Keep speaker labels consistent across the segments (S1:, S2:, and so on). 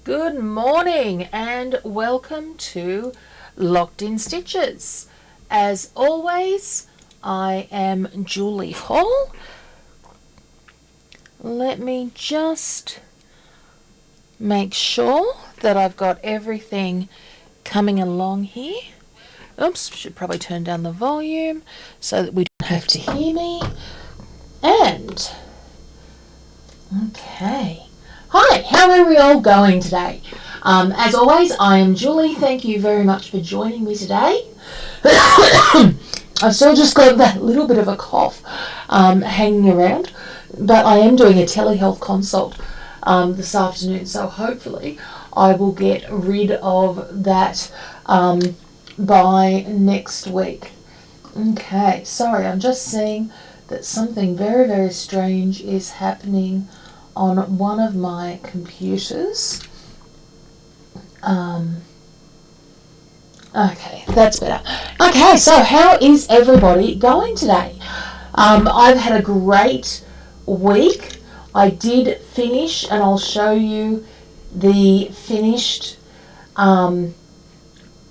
S1: Good morning and welcome to Locked in Stitches. As always, I am Julie Hall. Let me just make sure that I've got everything coming along here. Oops, should probably turn down the volume so that we don't have to hear me. And, okay. Hi, how are we all going today? As always, I am Julie. Thank you very much for joining me today. I've still just got that little bit of a cough hanging around, but I am doing a telehealth consult this afternoon, so hopefully I will get rid of that by next week. Okay, sorry, I'm just seeing that something very, very strange is happening on one of my computers. Okay, that's better. Okay, so how is everybody going today? I've had a great week. I did finish, and I'll show you the finished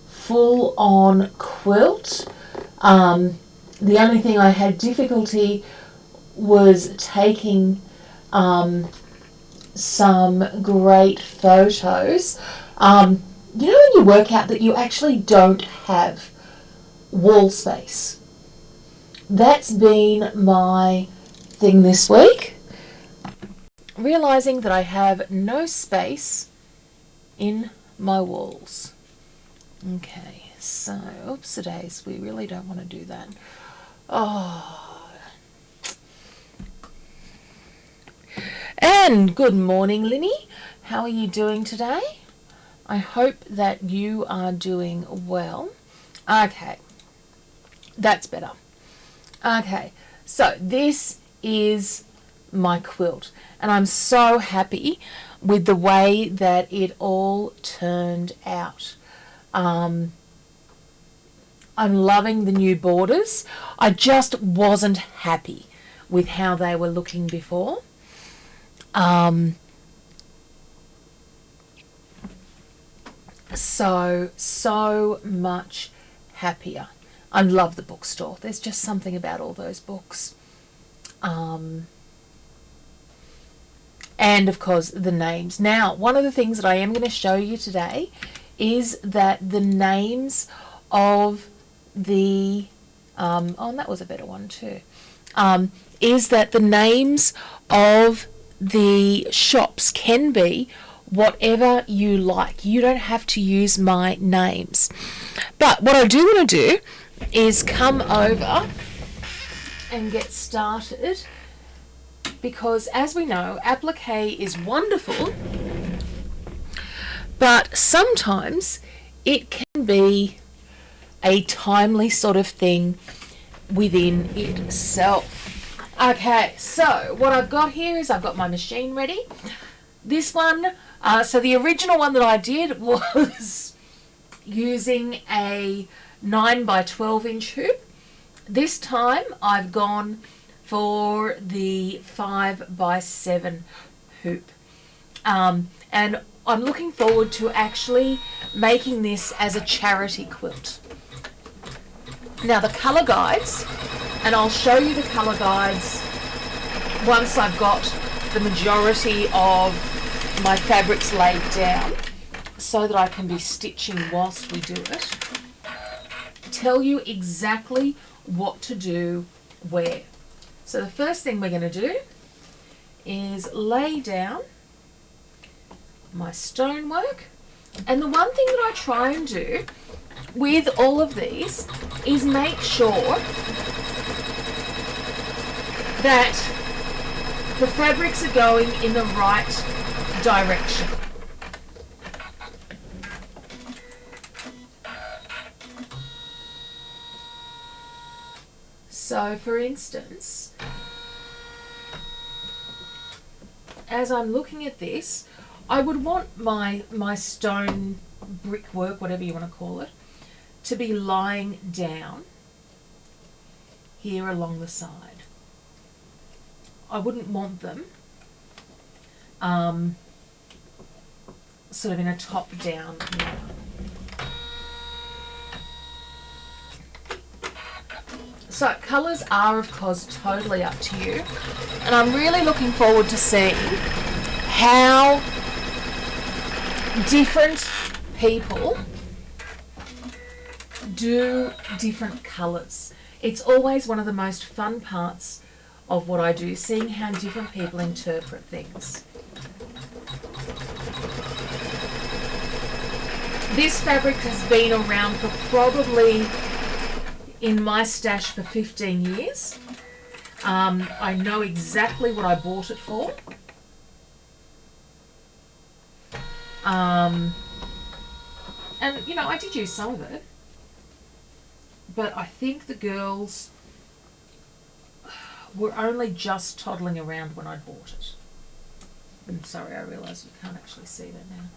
S1: full-on quilt. The only thing I had difficulty was taking some great photos. You know when you work out that you actually don't have wall space? That's been my thing this week. Realising that I have no space in my walls. Okay, so, oopsie-days, we really don't want to do that. Oh. And good morning, Linny. How are you doing today? I hope that you are doing well. Okay, that's better. Okay, so this is my quilt, and I'm so happy with the way that it all turned out. I'm loving the new borders. I just wasn't happy with how they were looking before. So much happier. I love the bookstore. There's just something about all those books. And of course the names. Now, one of the things that I am going to show you today is that the names of the, and that was a better one too, is that the names of the shops can be whatever you like. You don't have to use my names. But what I do want to do is come over and get started, because as we know, applique is wonderful, but sometimes it can be a timely sort of thing within itself. Okay, so what I've got here is I've got my machine ready. This one, so the original one that I did was using a 9 by 12 inch hoop. This time I've gone for the 5 by 7 hoop. And I'm looking forward to actually making this as a charity quilt. Now the colour guides, and I'll show you the colour guides once I've got the majority of my fabrics laid down so that I can be stitching whilst we do it. Tell you exactly what to do where. So the first thing we're going to do is lay down my stonework. And the one thing that I try and do with all of these is make sure that the fabrics are going in the right direction. So for instance, as I'm looking at this, I would want my stone brickwork, whatever you want to call it, to be lying down here along the side. I wouldn't want them sort of in a top-down manner. So colours are, of course, totally up to you. And I'm really looking forward to seeing how different people do different colours. It's always one of the most fun parts of what I do, seeing how different people interpret things. This fabric has been around for probably, in my stash, for 15 years. I know exactly what I bought it for. And, you know, I did use some of it. But I think the girls were only just toddling around when I bought it. I'm sorry, I realise you can't actually see that now.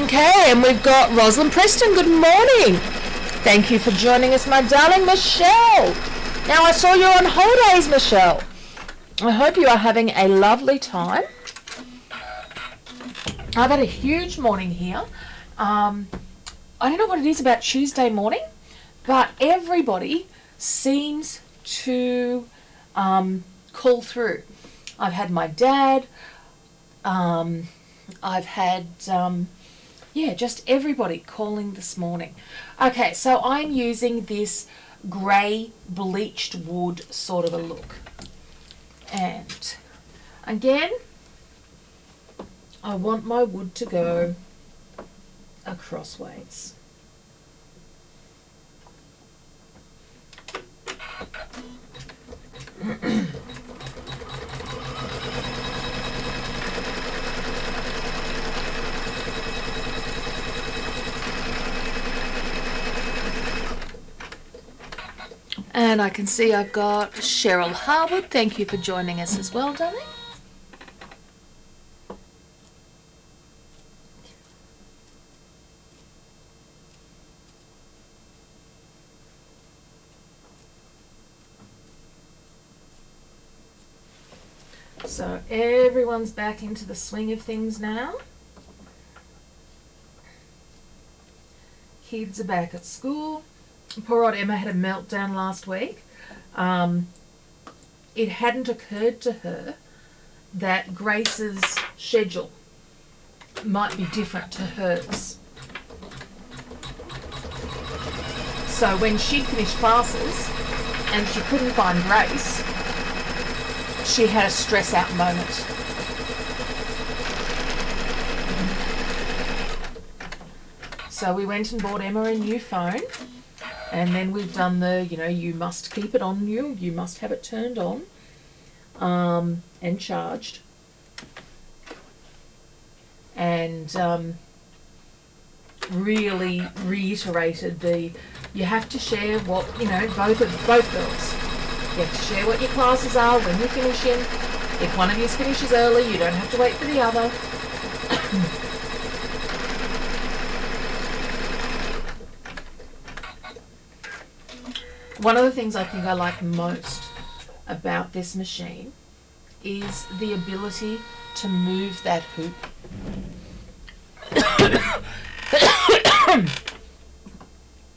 S1: Okay, and we've got Rosalind Preston. Good morning. Thank you for joining us, my darling Michelle. Now, I saw you're on holidays, Michelle. I hope you are having a lovely time. I've had a huge morning here. I don't know what it is about Tuesday morning, but everybody seems to call through. I've had my dad. I've had... yeah, just everybody calling this morning. Okay, so I'm using this grey bleached wood sort of a look. And again, I want my wood to go acrossways. And I can see I've got Cheryl Harwood. Thank you for joining us as well, darling. So everyone's back into the swing of things now. Kids are back at school. Poor old Emma had a meltdown last week. It hadn't occurred to her that Grace's schedule might be different to hers. So when she finished classes and she couldn't find Grace, she had a stress out moment. So we went and bought Emma a new phone. And then we've done the, you know, you must keep it on you. You must have it turned on and charged. And really reiterated you have to share what, you know, both girls. You have to share what your classes are when you're finishing. If one of you finishes early, you don't have to wait for the other. One of the things I think I like most about this machine is the ability to move that hoop.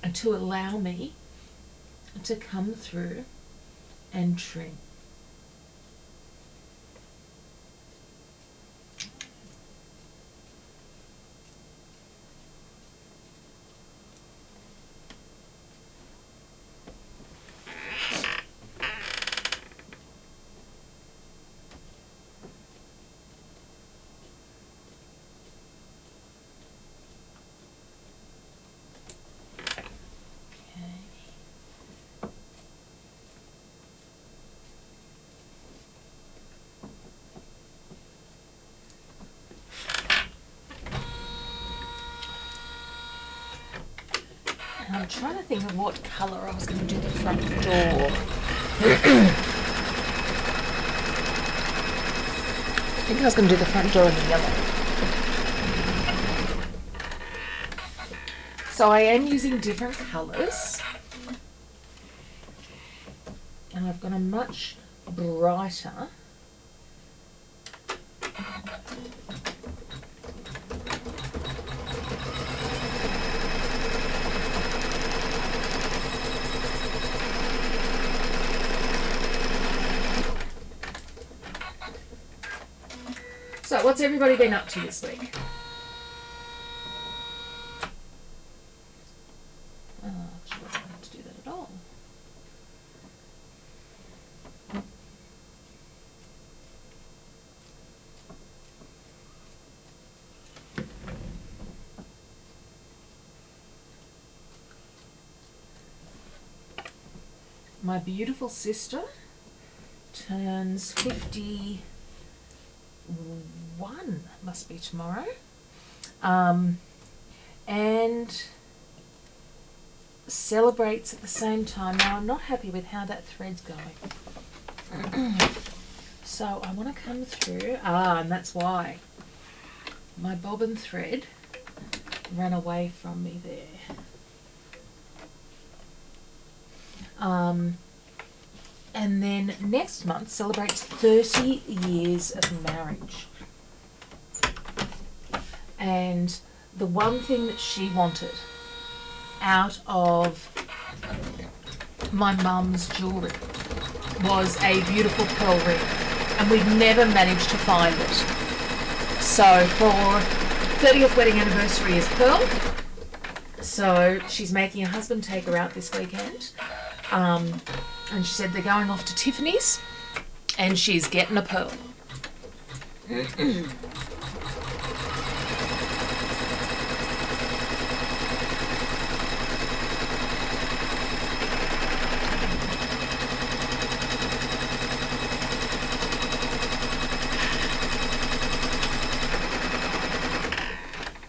S1: And to allow me to come through and trim. I'm trying to think of what colour I was going to do the front door. I think I was going to do the front door in yellow. So I am using different colours. And I've got a much brighter So what's everybody been up to this week? Actually, I don't have to do that at all. My beautiful sister turns 51, must be tomorrow, and celebrates at the same time. Now I'm not happy with how that thread's going. So I want to come through, and that's why my bobbin thread ran away from me there. And then next month celebrates 30 years of marriage. And the one thing that she wanted out of my mum's jewellery was a beautiful pearl ring. And we've never managed to find it. So for 30th wedding anniversary is pearl. So she's making her husband take her out this weekend. And she said they're going off to Tiffany's and she's getting a pearl.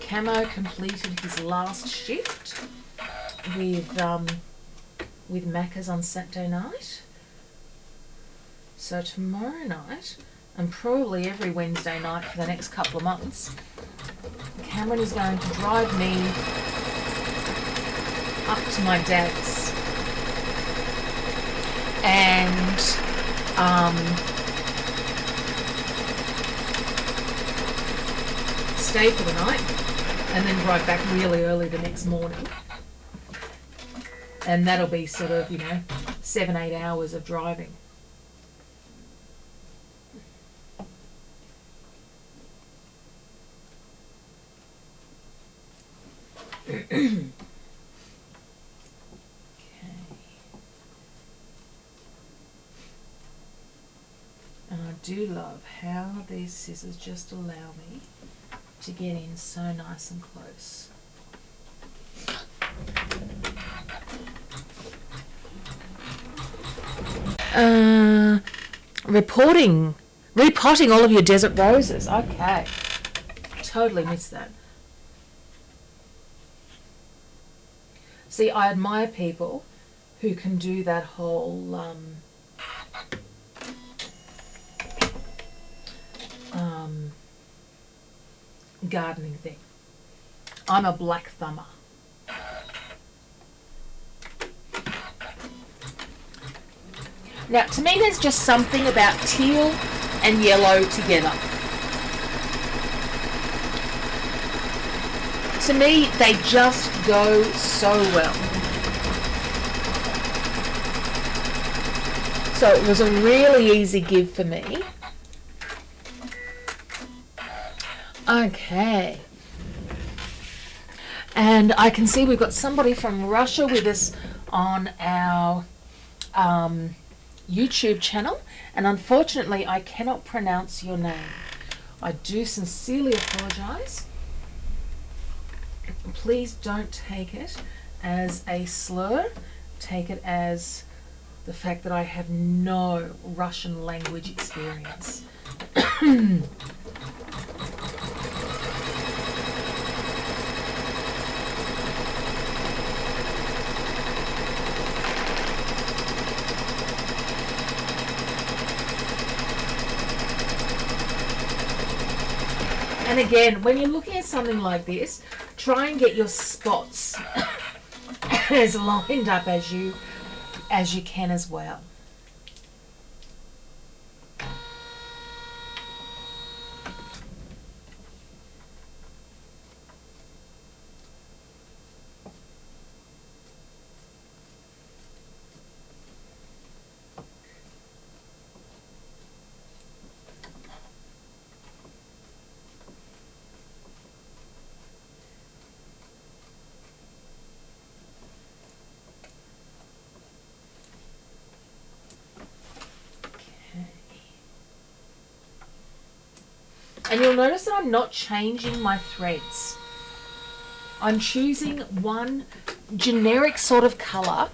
S1: Camo completed his last shift with Macca's on Saturday night. So tomorrow night, and probably every Wednesday night for the next couple of months, Cameron is going to drive me up to my dad's and stay for the night and then drive back really early the next morning. And that'll be sort of, 7-8 hours of driving. Okay. And I do love how these scissors just allow me to get in so nice and close. Repotting all of your desert roses. Okay. Totally missed that. See, I admire people who can do that whole gardening thing. I'm a black thumber. Now, to me, there's just something about teal and yellow together. To me, they just go so well. So it was a really easy give for me. Okay. And I can see we've got somebody from Russia with us on our YouTube channel, and unfortunately I cannot pronounce your name. I do sincerely apologise. Please don't take it as a slur. Take it as the fact that I have no Russian language experience. And again, when you're looking at something like this, Try and get your spots as lined up as you can as well. And you'll notice that I'm not changing my threads. I'm choosing one generic sort of colour,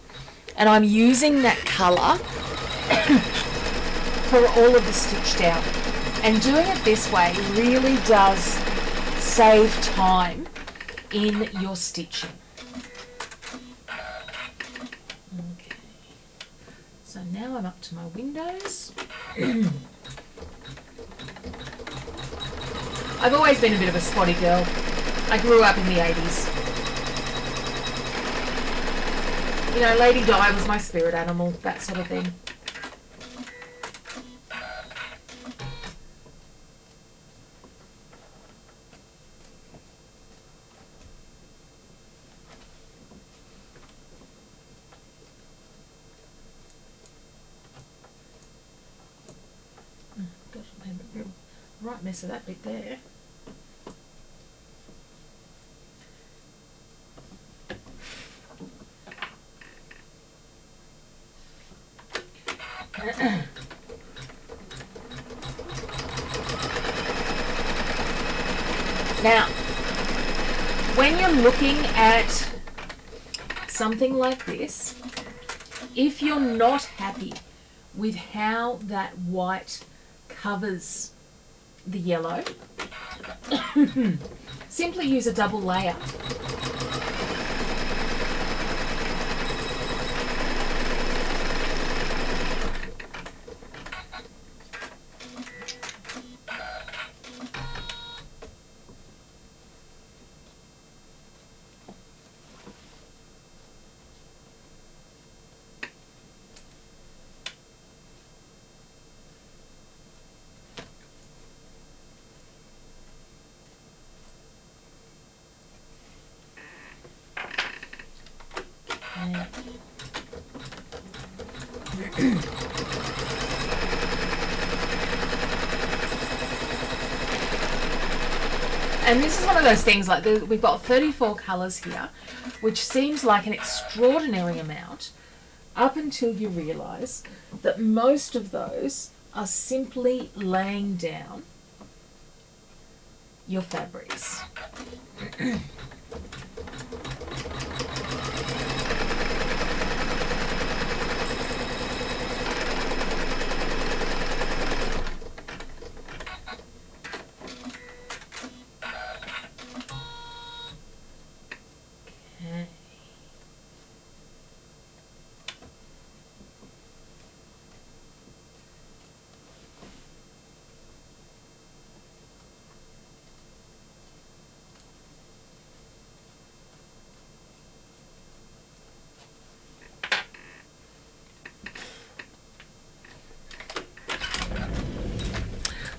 S1: and I'm using that colour for all of the stitch down. And doing it this way really does save time in your stitching. Okay. So now I'm up to my windows. I've always been a bit of a spotty girl. I grew up in the 80s. You know, Lady Di was my spirit animal, that sort of thing. Gosh, I made a right mess of that bit there. Now, when you're looking at something like this, if you're not happy with how that white covers the yellow, simply use a double layer. And this is one of those things, like we've got 34 colours here, which seems like an extraordinary amount up until you realise that most of those are simply laying down your fabrics.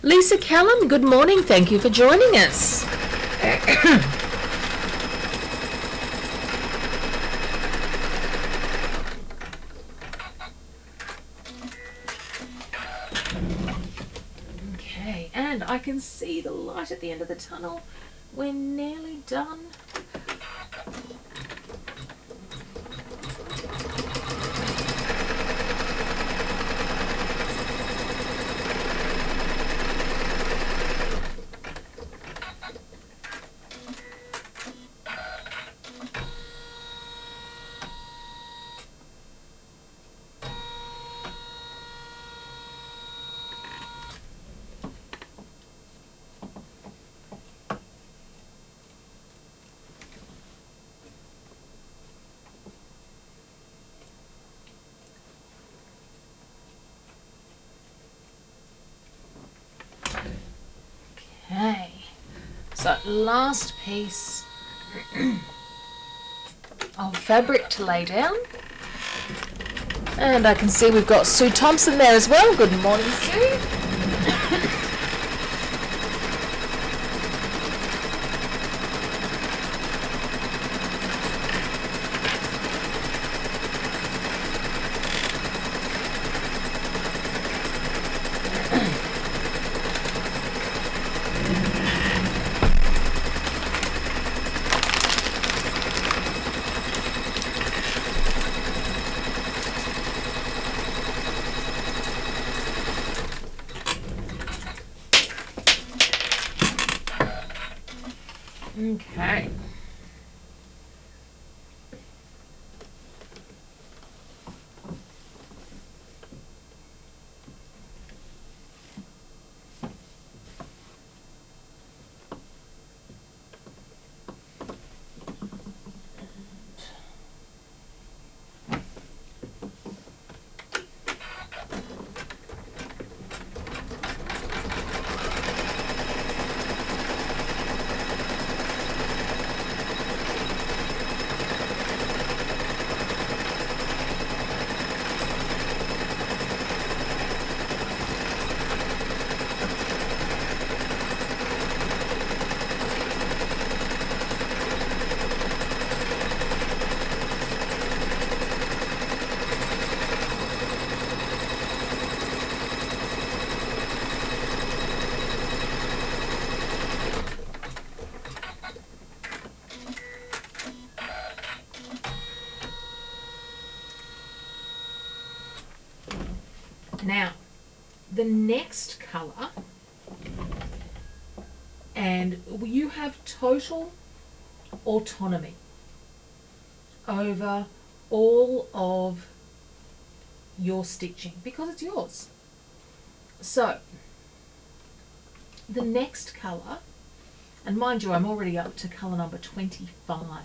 S1: Lisa Callum, good morning. Thank you for joining us. Okay, and I can see the light at the end of the tunnel. We're nearly done. Okay, so last piece of fabric to lay down. And I can see we've got Sue Thompson there as well. Good morning, Sue. Okay. Now, the next colour, and you have total autonomy over all of your stitching because it's yours. So, the next colour, and mind you, I'm already up to colour number 25.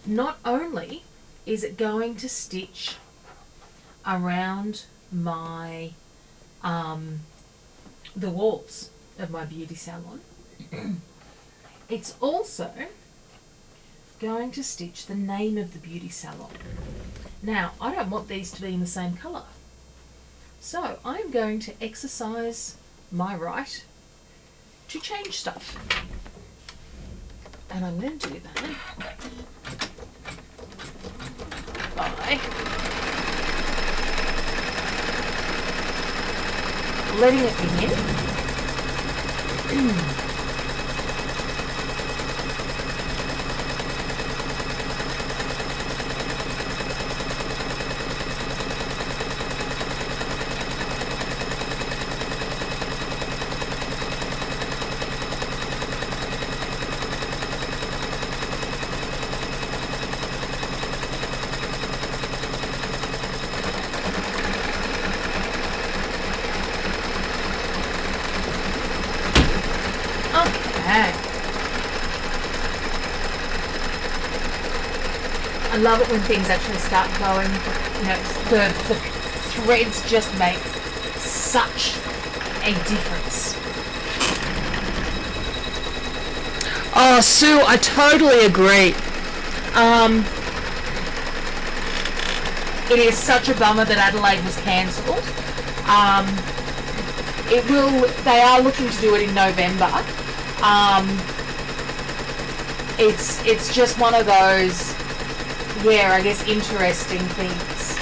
S1: Not only is it going to stitch around my the walls of my beauty salon, it's also going to stitch the name of the beauty salon. Now, I don't want these to be in the same colour, so I'm going to exercise my right to change stuff, and I'm going to do that by letting it begin. I love it when things actually start going. You know, the threads just make such a difference. Oh, Sue, I totally agree. It is such a bummer that Adelaide was cancelled. They are looking to do it in November. It's just one of those, I guess, interesting things.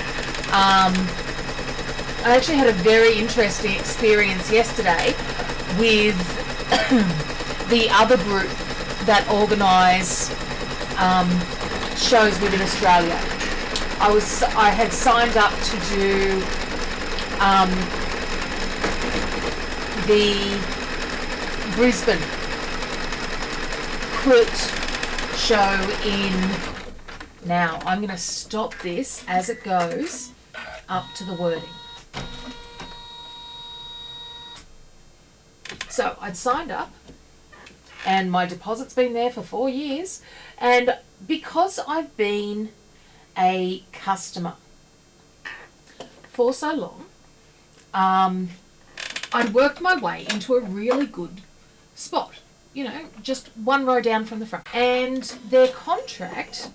S1: I actually had a very interesting experience yesterday with the other group that organise shows within Australia. I had signed up to do the Brisbane quilt show in. Now, I'm going to stop this as it goes up to the wording. So, I'd signed up, and my deposit's been there for 4 years, and because I've been a customer for so long, I'd worked my way into a really good spot. you know, just one row down from the front. And their contract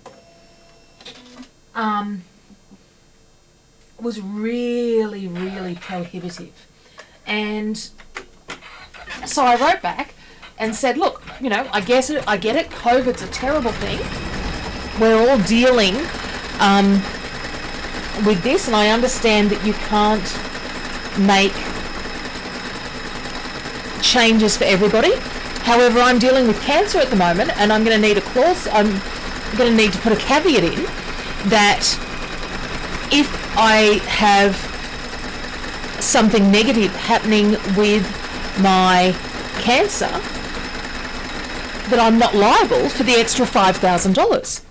S1: was really, really prohibitive. And so I wrote back and said, look, you know, I get it. COVID's a terrible thing. We're all dealing with this, and I understand that you can't make changes for everybody. However, I'm dealing with cancer at the moment, and I'm going to need a clause. I'm going to need to put a caveat in that if I have something negative happening with my cancer, that I'm not liable for the extra $5,000.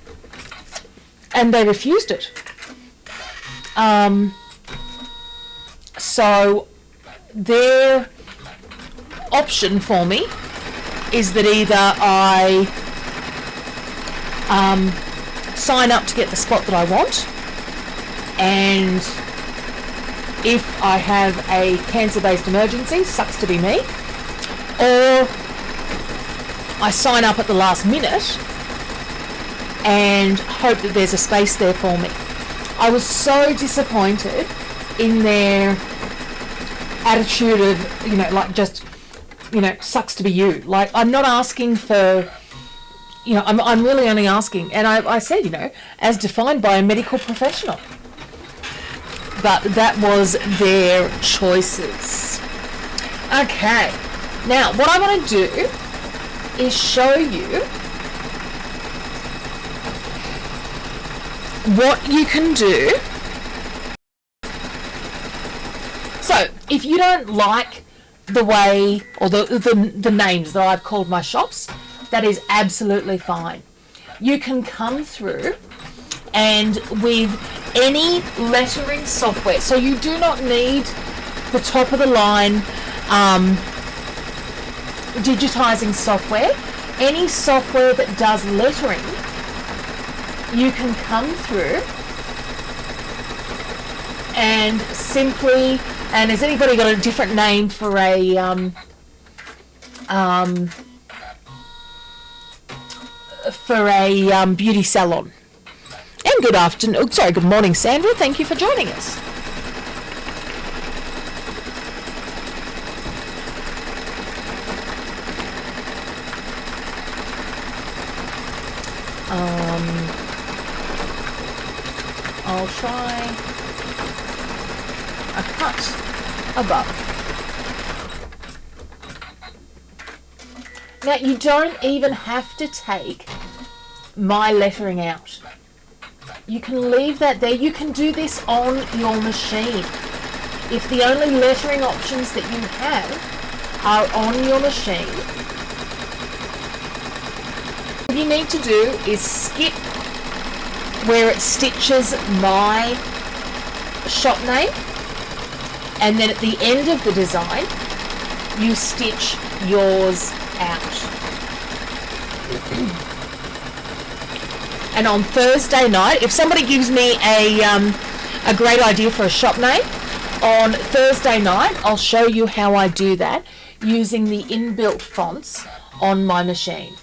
S1: And they refused it. So their option for me is that either I sign up to get the spot that I want, and if I have a cancer-based emergency, sucks to be me, or I sign up at the last minute and hope that there's a space there for me. I was so disappointed in their attitude of, you know, like just, you know, sucks to be you. Like, I'm not asking for, you know, I'm really only asking, and I said, you know, as defined by a medical professional. But that was their choices. Okay, now what I want to do is show you what you can do. So if you don't like the way or the names that I've called my shops, that is absolutely fine. You can come through and with any lettering software, so you do not need the top of the line digitizing software. Any software that does lettering, you can come through and simply, and has anybody got a different name for a beauty salon? And good afternoon, sorry, good morning, Sandra. Thank you for joining us. I'll try a cut above. Now, you don't even have to take my lettering out. You can leave that there. You can do this on your machine. If the only lettering options that you have are on your machine, what you need to do is skip where it stitches my shop name, and then at the end of the design you stitch yours out. And on Thursday night, if somebody gives me a great idea for a shop name, on Thursday night I'll show you how I do that using the inbuilt fonts on my machine.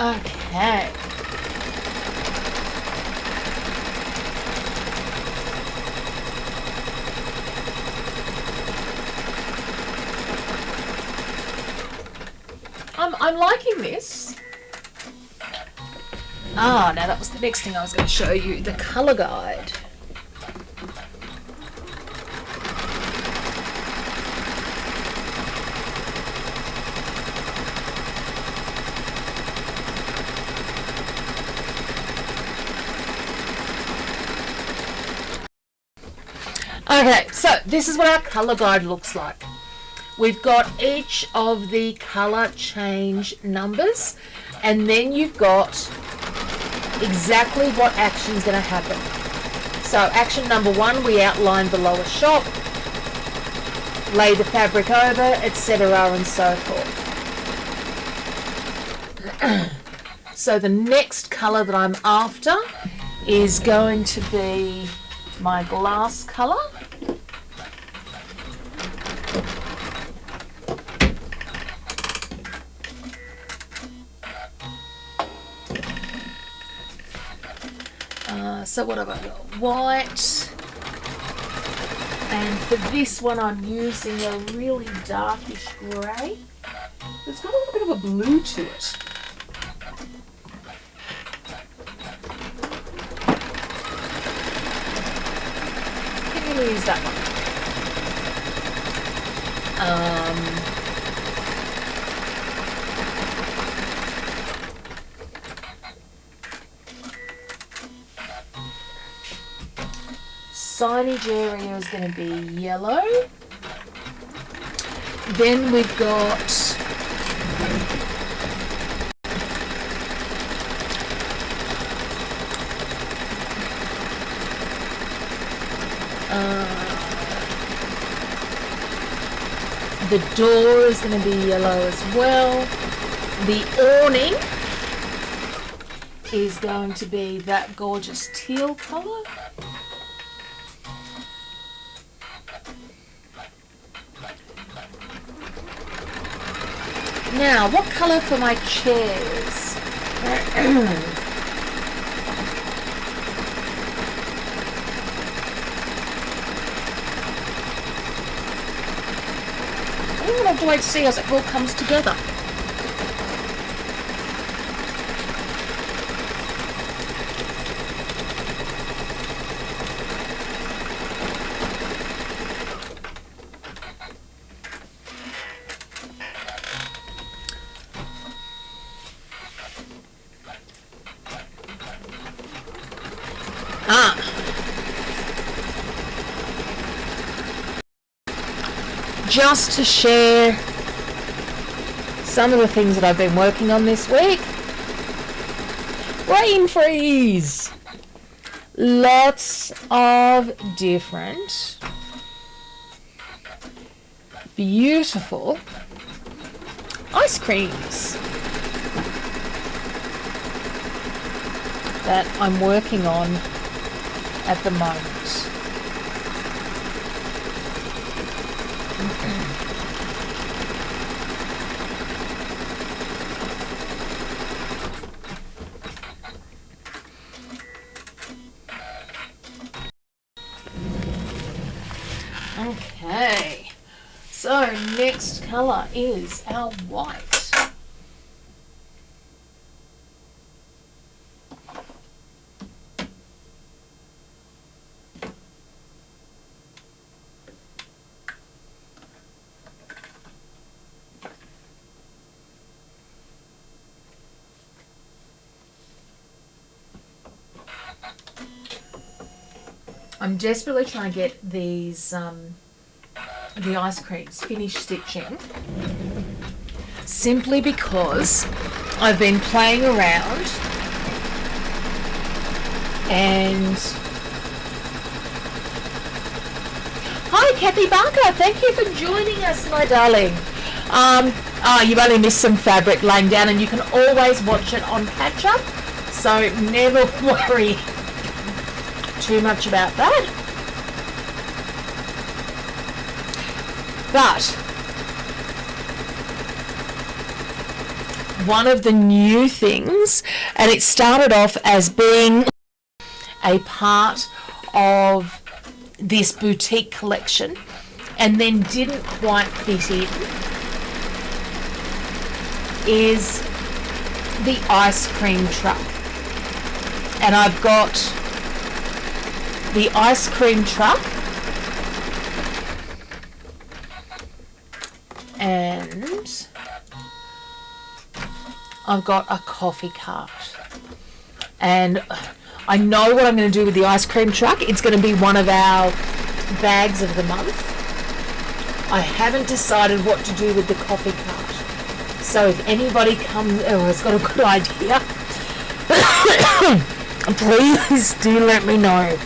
S1: Okay. I'm liking this. Now that was the next thing I was going to show you, the colour guide. Okay, so this is what our colour guide looks like. We've got each of the colour change numbers, and then you've got exactly what action is going to happen. So action number 1, we outline below a shop, lay the fabric over, etc. and so forth. So the next colour that I'm after is going to be my glass colour. So what have I got? White. And for this one I'm using a really darkish grey. It's got a little bit of a blue to it. I'm going to use that one. Signage area is going to be yellow. Then we've got the door is going to be yellow as well. The awning is going to be that gorgeous teal colour. Now, what colour for my chairs? I'm going to have to wait to see as it all comes together. Just to share some of the things that I've been working on this week. Rain freeze! Lots of different beautiful ice creams that I'm working on at the moment. Okay, so next colour is our white. I'm desperately trying to get these the ice creams finished stitching, simply because I've been playing around and hi Kathy Barker, thank you for joining us, my darling. You've only missed some fabric laying down, and you can always watch it on catch up, so never worry too much about that. But one of the new things, and it started off as being a part of this boutique collection and then didn't quite fit in, is the ice cream truck. and I've got the ice cream truck, and I've got a coffee cart. And I know what I'm going to do with the ice cream truck. It's going to be one of our bags of the month. I haven't decided what to do with the coffee cart. So if anybody comes has got a good idea, please do let me know.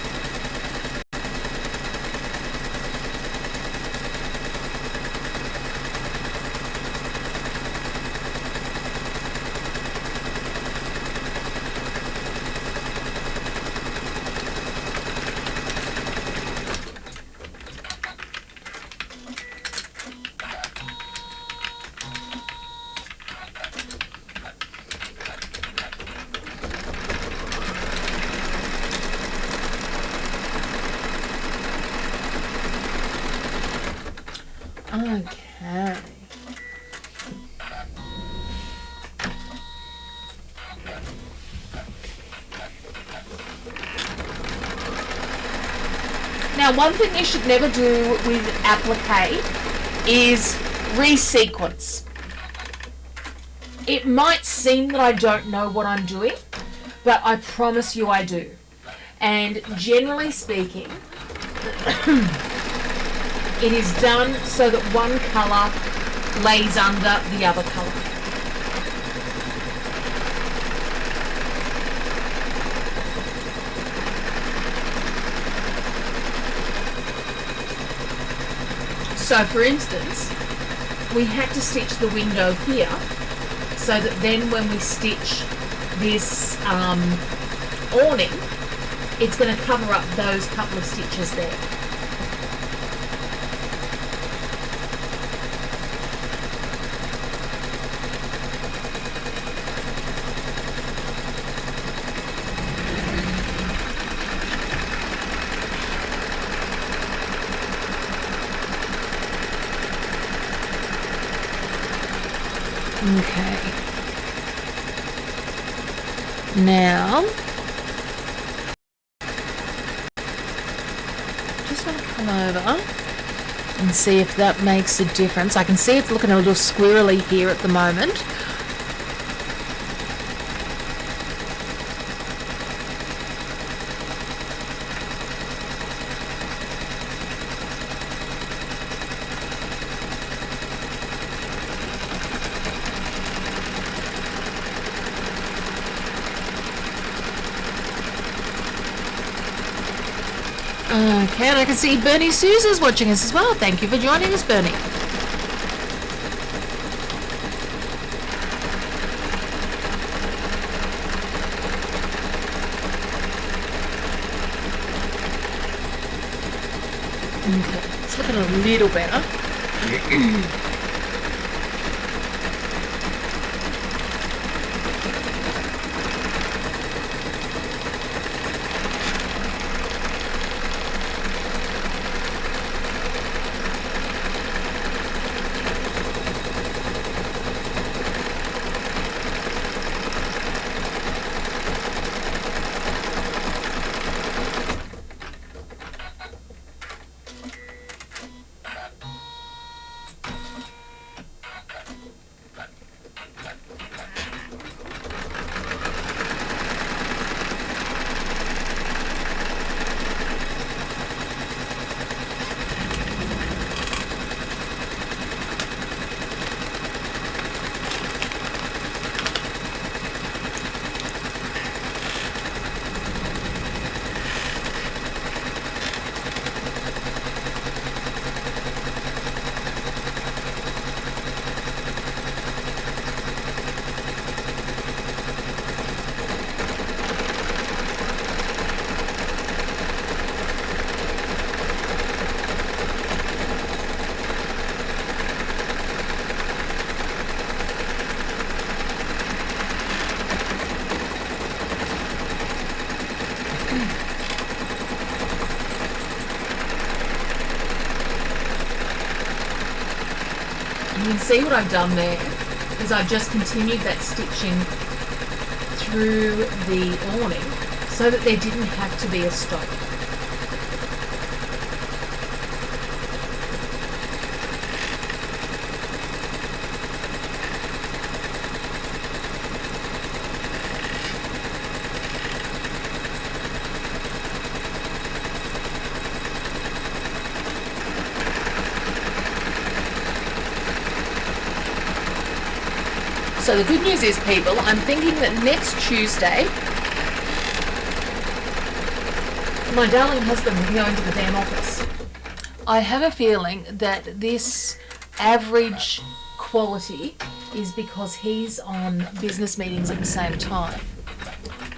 S1: Okay. Now, one thing you should never do with applique is resequence. It might seem that I don't know what I'm doing, but I promise you I do. And generally speaking, it is done so that one colour lays under the other colour. So for instance, we had to stitch the window here so that then when we stitch this awning, it's going to cover up those couple of stitches there. Okay. Now, just want to come over and see if that makes a difference. I can see it's looking a little squirrely here at the moment. Okay, and I can see Bernie Sousa's watching us as well. Thank you for joining us, Bernie. Okay, it's looking a little better. You can see what I've done there is I've just continued that stitching through the awning so that there didn't have to be a stop. So the good news is, people, I'm thinking that next Tuesday, my darling husband will be going to the damn office. I have a feeling that this average quality is because he's on business meetings at the same time.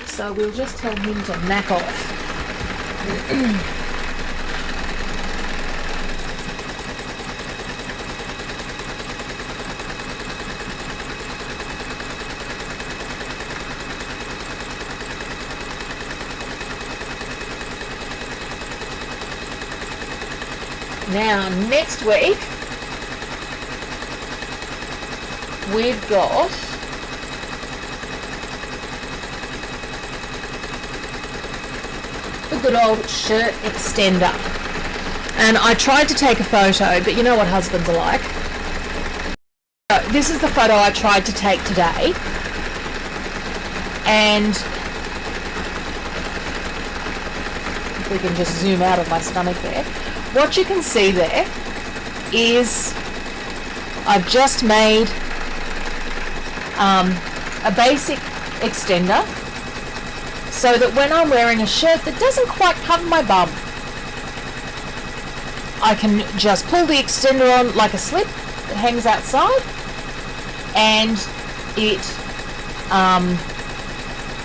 S1: So we'll just tell him to knack off. Now, next week, we've got the good old shirt extender. And I tried to take a photo, but you know what husbands are like. So this is the photo I tried to take today. And if we can just zoom out of my stomach there. What you can see there is I've just made a basic extender so that when I'm wearing a shirt that doesn't quite cover my bum, I can just pull the extender on like a slip that hangs outside, and it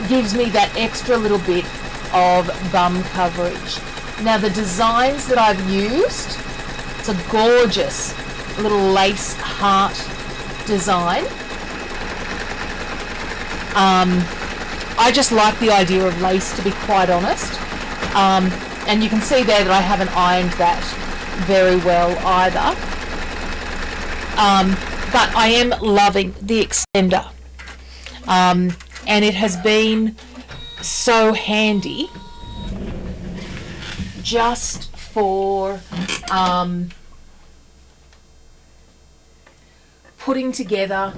S1: gives me that extra little bit of bum coverage. Now the designs that I've used, it's a gorgeous little lace heart design. I just like the idea of lace, to be quite honest. And you can see there that I haven't ironed that very well either. But I am loving the extender. And it has been so handy just for putting together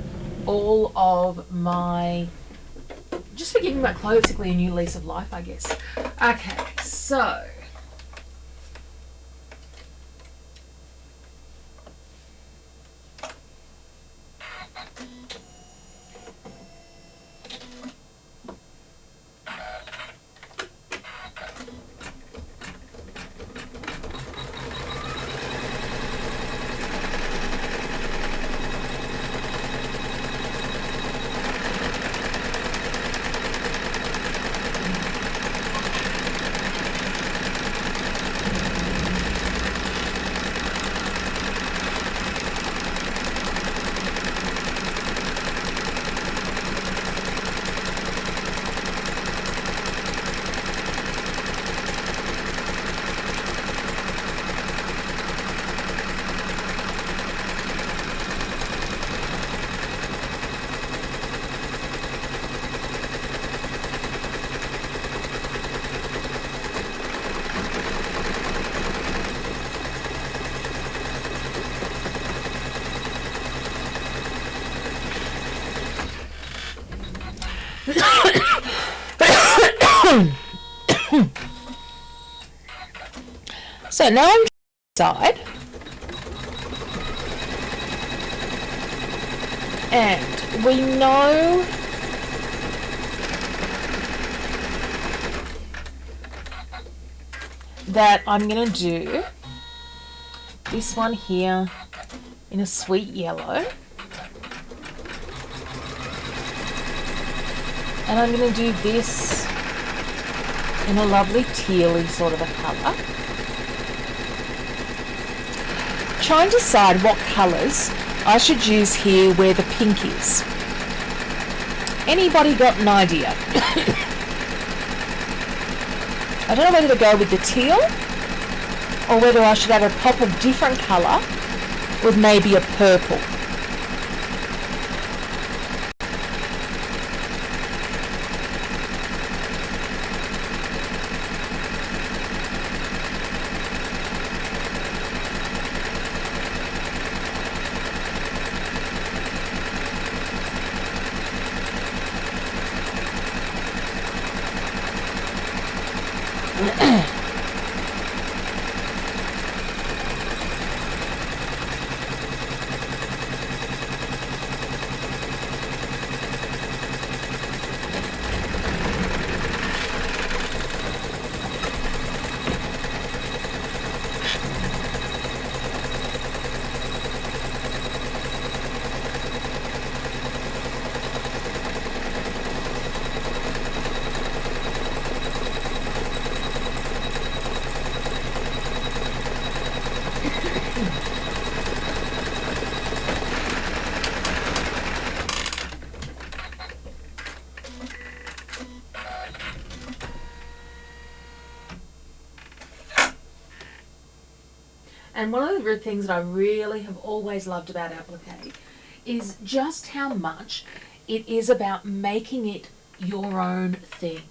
S1: all of my, just for giving my clothes basically a new lease of life, I guess. Okay, so so now I'm inside, and we know that I'm going to do this one here in a sweet yellow, and I'm going to do this in a lovely tealy sort of a colour. Try and decide what colours I should use here where the pink is. Anybody got an idea? I don't know whether to go with the teal or whether I should have a pop of different colour with maybe a purple. And one of the things that I really have always loved about applique is just how much it is about making it your own thing.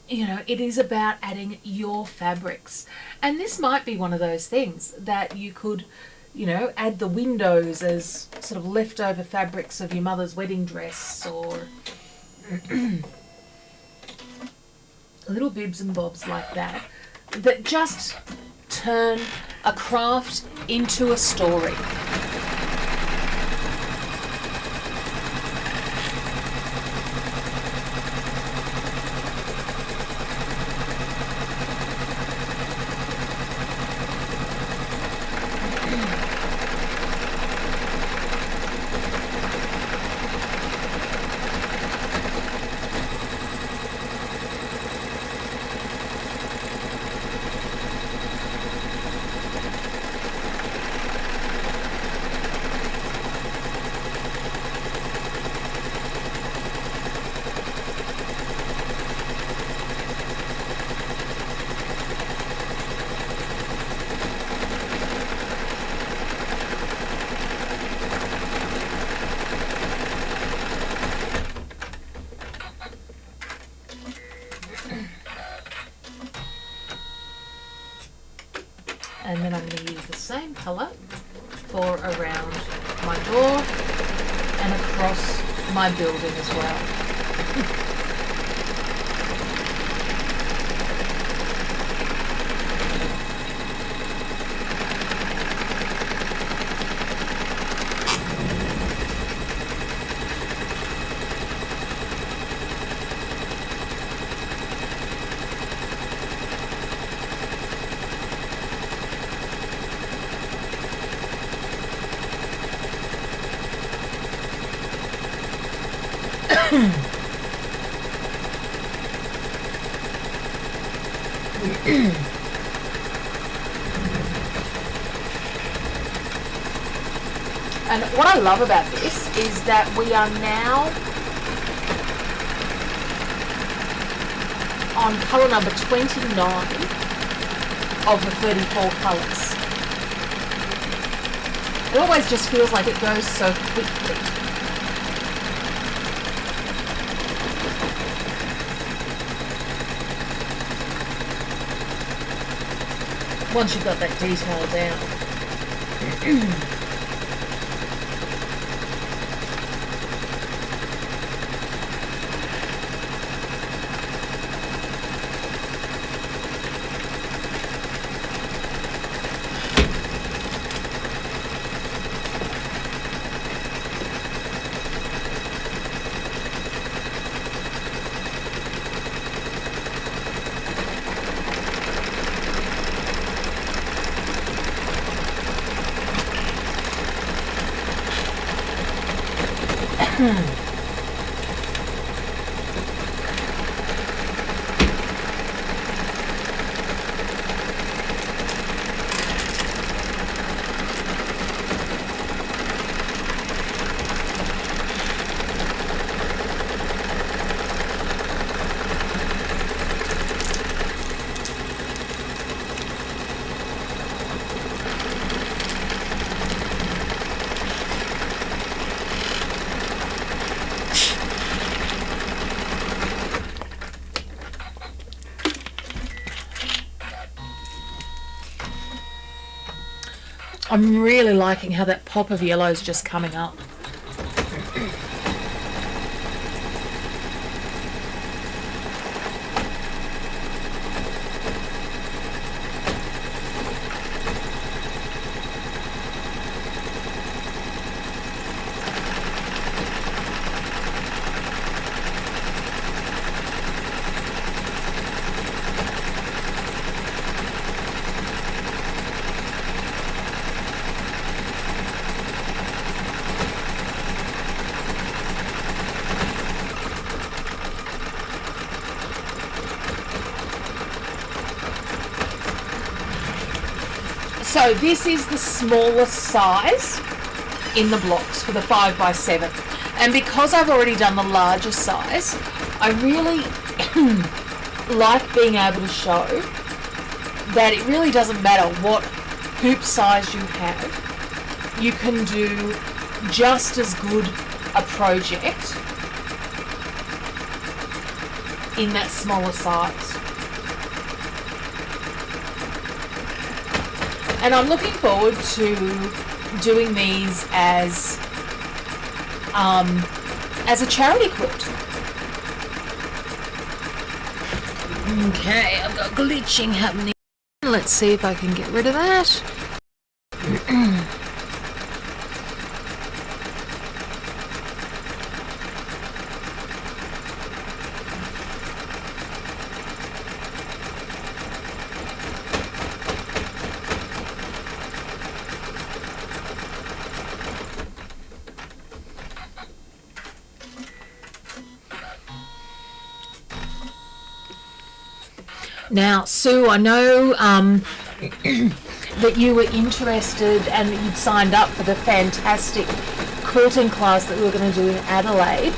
S1: It is about adding your fabrics. And this might be one of those things that you could, add the windows as sort of leftover fabrics of your mother's wedding dress, or little bibs and bobs like that, that just turn a craft into a story. And then I'm going to use the same colour for around my door and across my building as well. And what I love about this is that we are now on colour number 29 of the 34 colours. It always just feels like it goes so quickly. Once you've got that detail down. I'm really liking how that pop of yellow is just coming up. So this is the smallest size in the blocks for the 5x7. And because I've already done the larger size, I really like being able to show that it really doesn't matter what hoop size you have, you can do just as good a project in that smaller size. And I'm looking forward to doing these as a charity quilt. Okay, I've got glitching happening. Let's see if I can get rid of that. Now, Sue, I know that you were interested and that you'd signed up for the fantastic quilting class that we were going to do in Adelaide.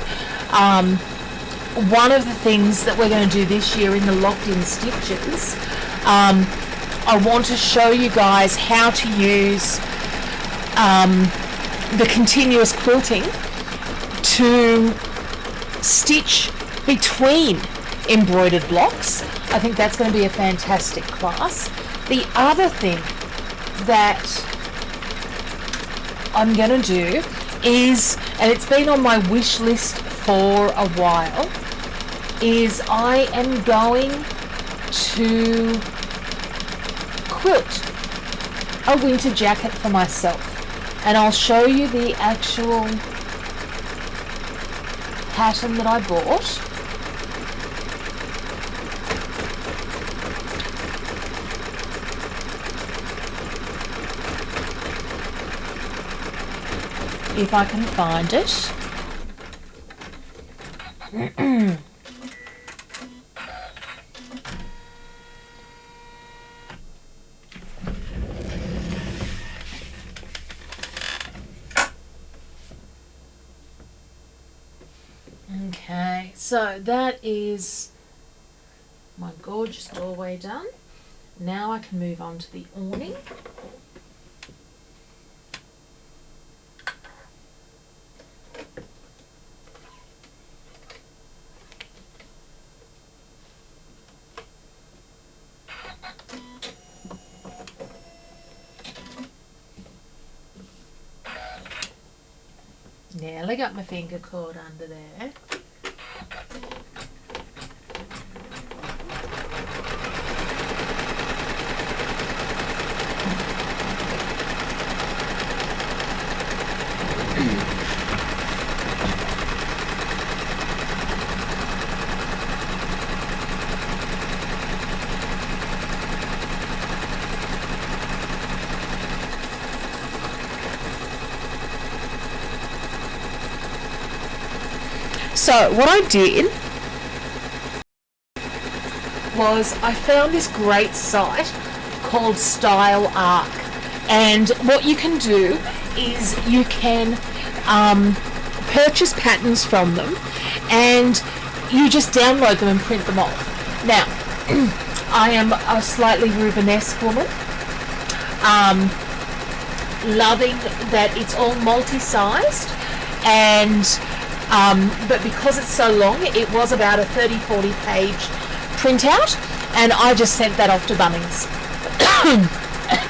S1: One of the things that we're going to do this year in the locked-in stitches, I want to show you guys how to use the continuous quilting to stitch between embroidered blocks. I think that's going to be a fantastic class. The other thing that I'm going to do is, and it's been on my wish list for a while, is I am going to quilt a winter jacket for myself. And I'll show you the actual pattern that I bought. If I can find it. Okay, so that is my gorgeous doorway done. Now I can move on to the awning. Nearly got my finger caught under there. So what I did was I found this great site called Style Arc, and what you can do is you can purchase patterns from them and you just download them and print them off. Now, I am a slightly Rubenesque woman, loving that it's all multi-sized, and but because it's so long, it was about a 30-40 page printout, and I just sent that off to Bunnings.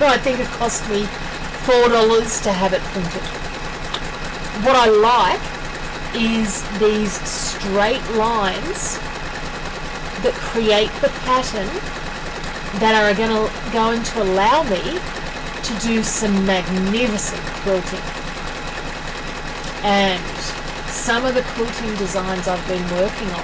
S1: I think it cost me $4 to have it printed. What I like is these straight lines that create the pattern that are going to allow me to do some magnificent quilting. And some of the quilting designs I've been working on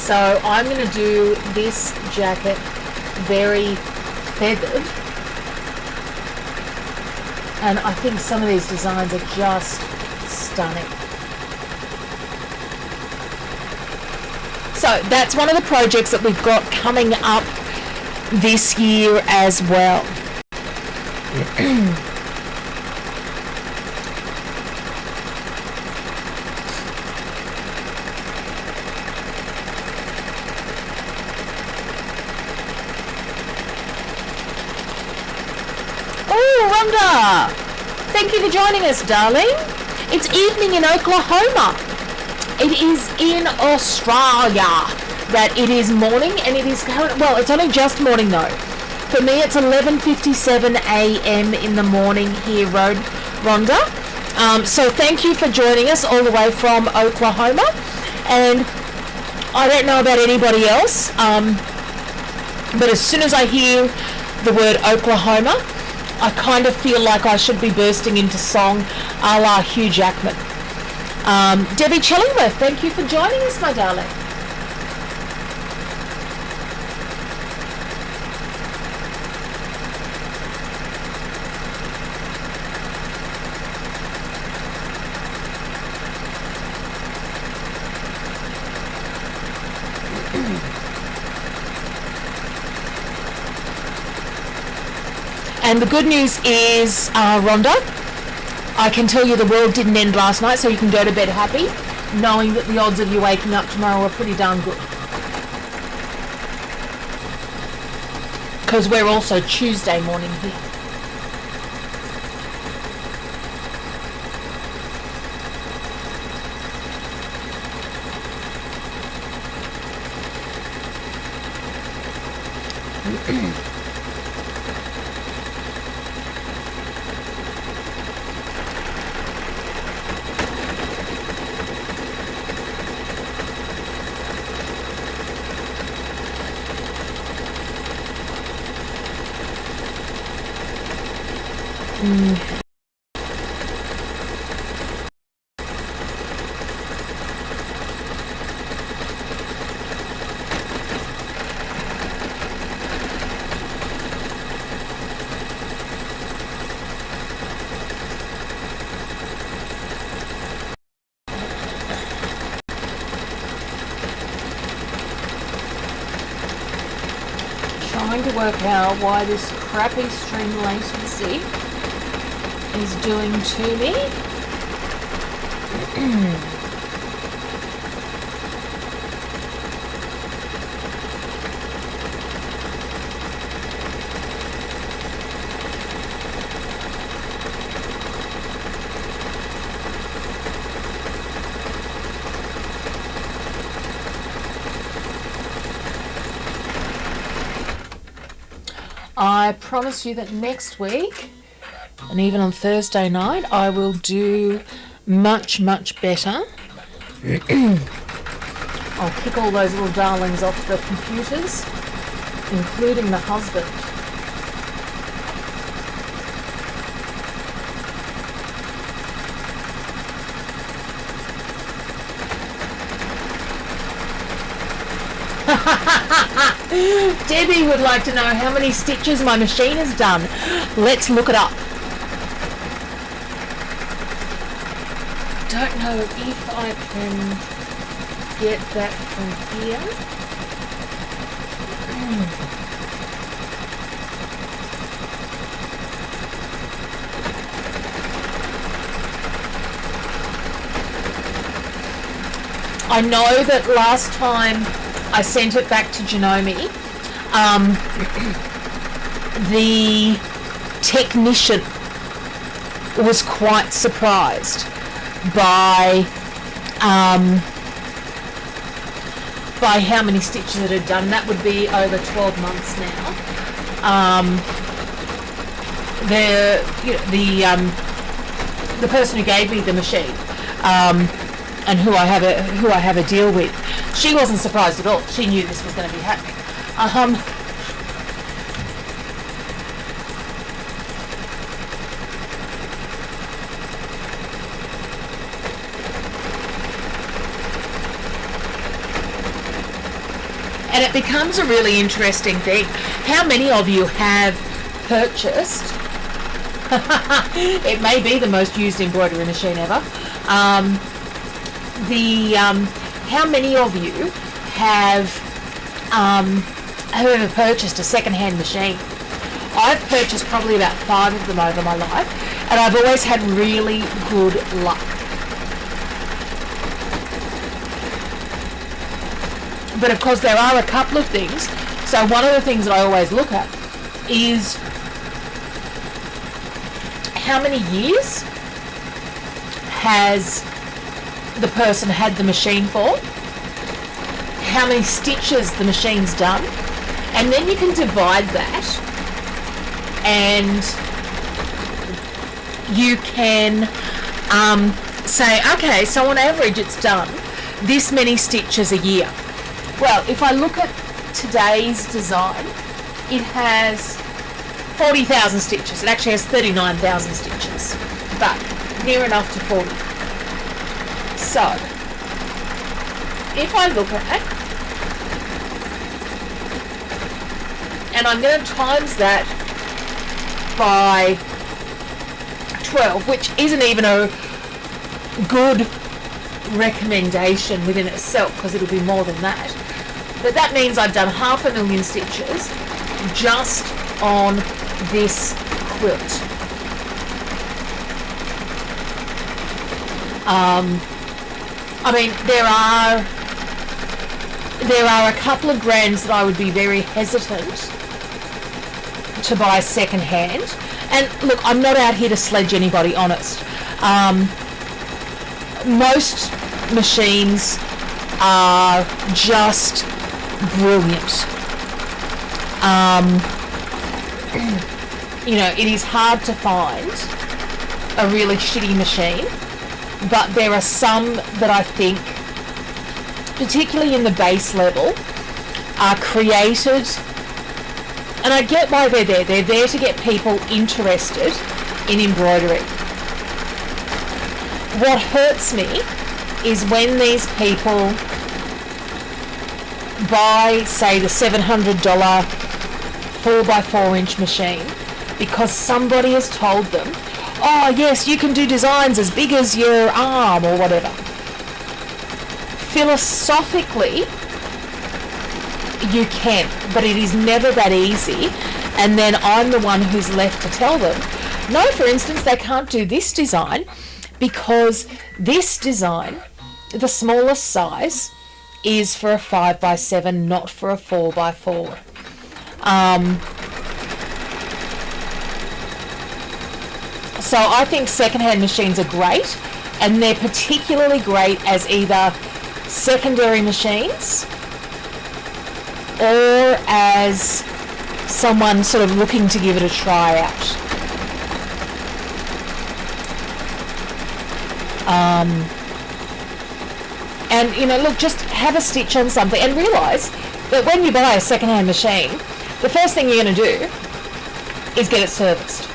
S1: So I'm going to do this jacket very feathered. And I think some of these designs are just stunning. So that's one of the projects that we've got coming up this year as well. Oh, Rhonda! Thank you for joining us, darling. It's evening in Oklahoma. It is in Australia that it is morning, and it is current. Well, it's only just morning though. For me, it's 11:57 a.m. in the morning here, Rhonda. So thank you for joining us all the way from Oklahoma. And I don't know about anybody else, but as soon as I hear the word Oklahoma, I kind of feel like I should be bursting into song a la Hugh Jackman. Debbie Chillingworth, thank you for joining us, my darling. And the good news is, Rhonda, I can tell you the world didn't end last night, so you can go to bed happy, knowing that the odds of you waking up tomorrow are pretty darn good. Because we're also Tuesday morning here. Trying to work out why this crappy stream latency is doing to me. I promise you that next week, and even on Thursday night, I will do much, much better. I'll kick all those little darlings off the computers, including the husband. Debbie would like to know how many stitches my machine has done. Let's look it up. Don't know if I can get that from here. I know that last time I sent it back to Janome, the technician was quite surprised by how many stitches it had done. That would be over 12 months now. The person who gave me the machine, and who I have a deal with, she wasn't surprised at all. She knew this was going to be happening. And it becomes a really interesting thing. How many of you have purchased, it may be the most used embroidery machine ever, how many of you have ever purchased a second-hand machine? I've purchased probably about 5 of them over my life, and I've always had really good luck. But of course there are a couple of things. So one of the things that I always look at is how many years has the person had the machine for, how many stitches the machine's done, and then you can divide that and you can say, okay, so on average it's done this many stitches a year. Well, if I look at today's design, it has 40,000 stitches. It actually has 39,000 stitches, but near enough to 40. So, if I look at it, and I'm going to times that by 12, which isn't even a good recommendation within itself, because it'll be more than that. But that means I've done 500,000 stitches just on this quilt. I mean, there are a couple of brands that I would be very hesitant to buy second hand. And look, I'm not out here to sledge anybody, honest. Most machines are just brilliant. You know, it is hard to find a really shitty machine, but there are some that I think, particularly in the base level, are created, and I get why they're there. They're there to get people interested in embroidery. What hurts me is when these people buy, say, the $700 4x4 machine because somebody has told them, oh yes, you can do designs as big as your arm or whatever. Philosophically, you can, but it is never that easy. And then I'm the one who's left to tell them, no, for instance, they can't do this design because this design, the smallest size, is for a 5x7, not for a 4x4. So I think secondhand machines are great, and they're particularly great as either secondary machines or as someone sort of looking to give it a try out. And, you know, look, just have a stitch on something and realise that when you buy a second-hand machine, the first thing you're going to do is get it serviced.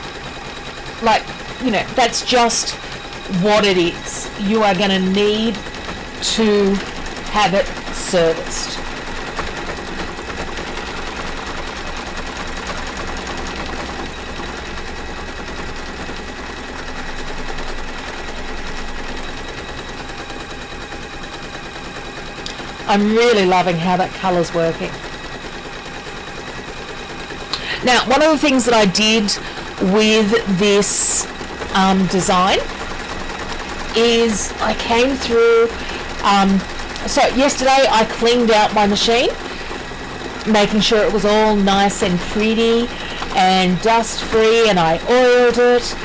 S1: Like, you know, that's just what it is. You are going to need to have it serviced. I'm really loving how that colour's working. Now, one of the things that I did with this design is I came through, so yesterday I cleaned out my machine, making sure it was all nice and pretty and dust free, and I oiled it.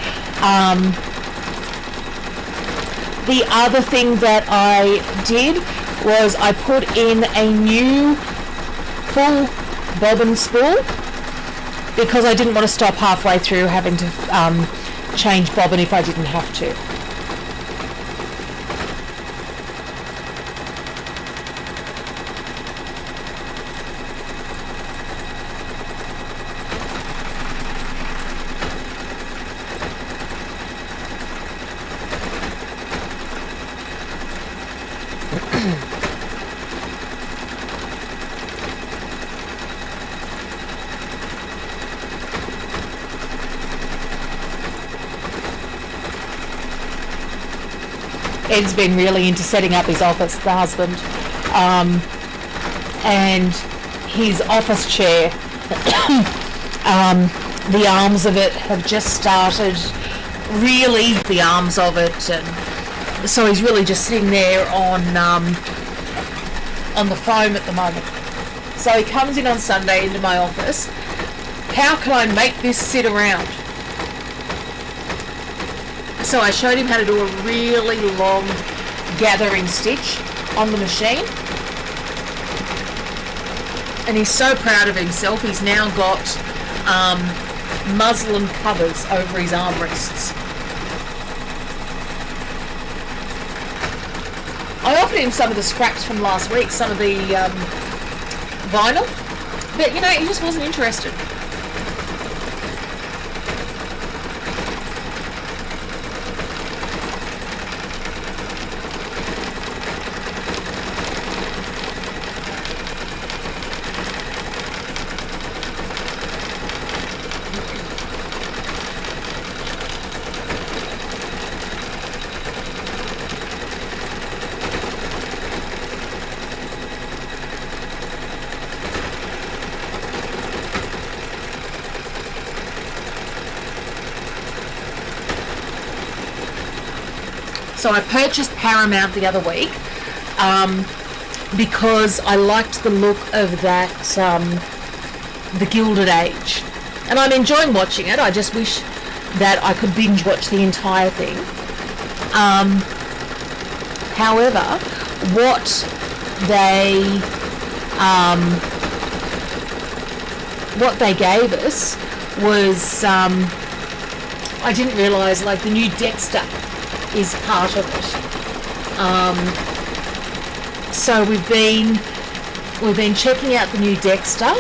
S1: The other thing that I did was I put in a new full bobbin spool because I didn't want to stop halfway through having to change bobbin if I didn't have to. Ed's been really into setting up his office, the husband, and his office chair, the arms of it have just started, really the arms of it, and so he's really just sitting there on the foam at the moment. So he comes in on Sunday into my office. How can I make this sit around? So I showed him how to do a really long gathering stitch on the machine. And he's so proud of himself. He's now got muslin covers over his armrests. I offered him some of the scraps from last week, some of the vinyl, but you know, he just wasn't interested. So I purchased Paramount the other week because I liked the look of that, the Gilded Age. And I'm enjoying watching it. I just wish that I could binge watch the entire thing. However, what they gave us was, I didn't realise, like, the new Dexter is part of it. So we've been checking out the new Dexter,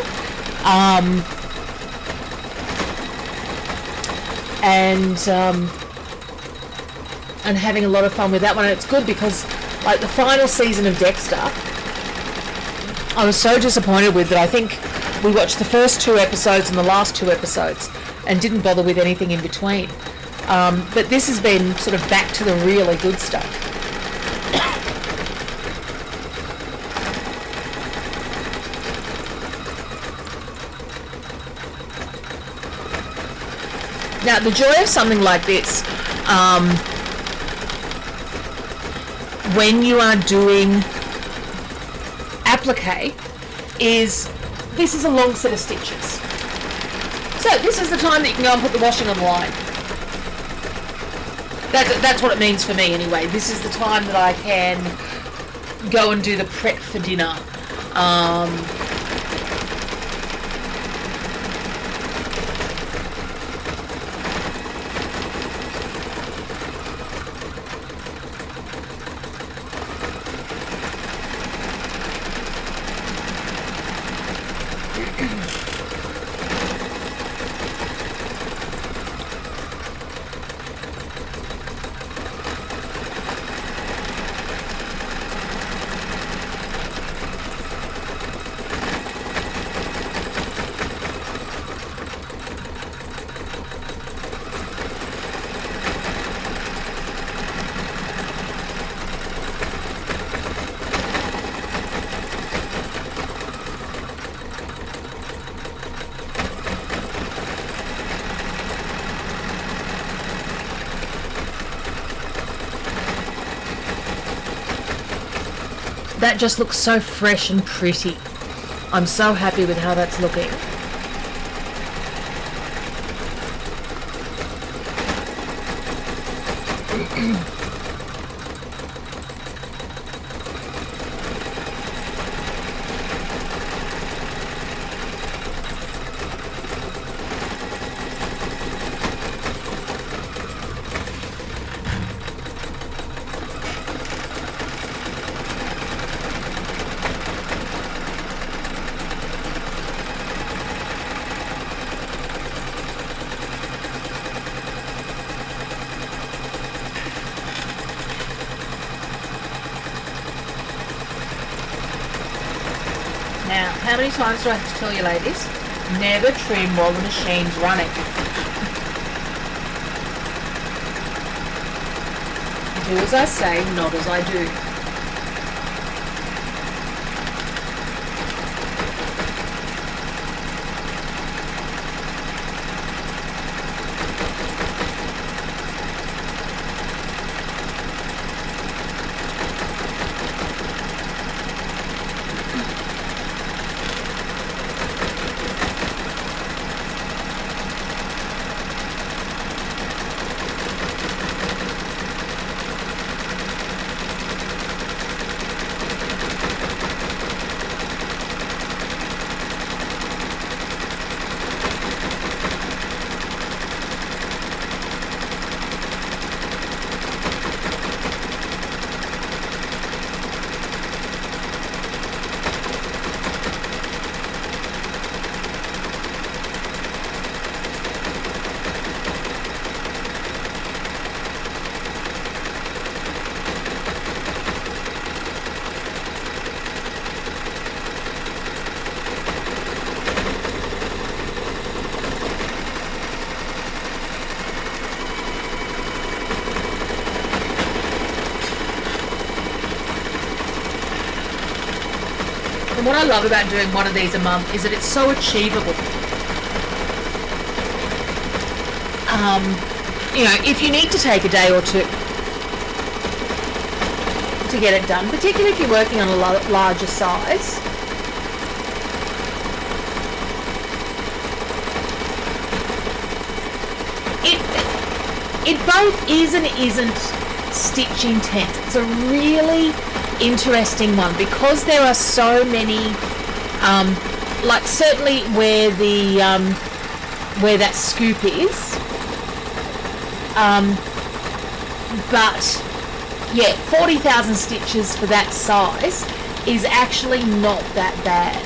S1: and having a lot of fun with that one. And it's good because, like, the final season of Dexter, I was so disappointed with that. I think we watched the first 2 episodes and the last 2 episodes and didn't bother with anything in between. But this has been sort of back to the really good stuff. Now, the joy of something like this, when you are doing applique, is this is a long set of stitches. So this is the time that you can go and put the washing on the line. That's what it means for me anyway. This is the time that I can go and do the prep for dinner. That just looks so fresh and pretty. I'm so happy with how that's looking. Now, how many times do I have to tell you, ladies? Never trim while the machine's running. Do as I say, not as I do. And what I love about doing one of these a month is that it's so achievable. You know, if you need to take a day or two to get it done, particularly if you're working on a larger size, it both is and isn't stitch intense. It's a really interesting one because there are so many, like certainly where the where that scoop is, but yeah, 40,000 stitches for that size is actually not that bad.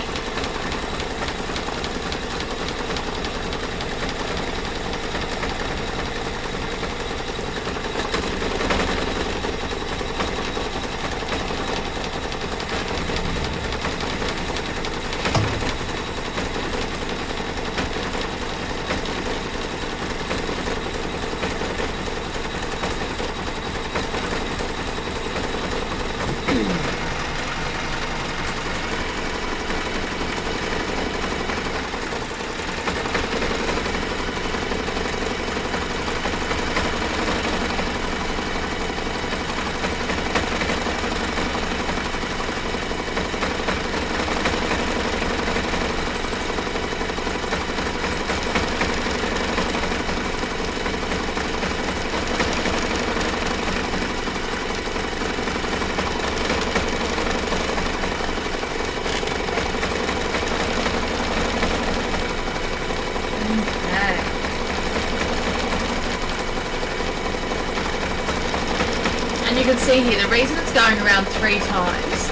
S1: And you can see here, the reason it's going around 3 times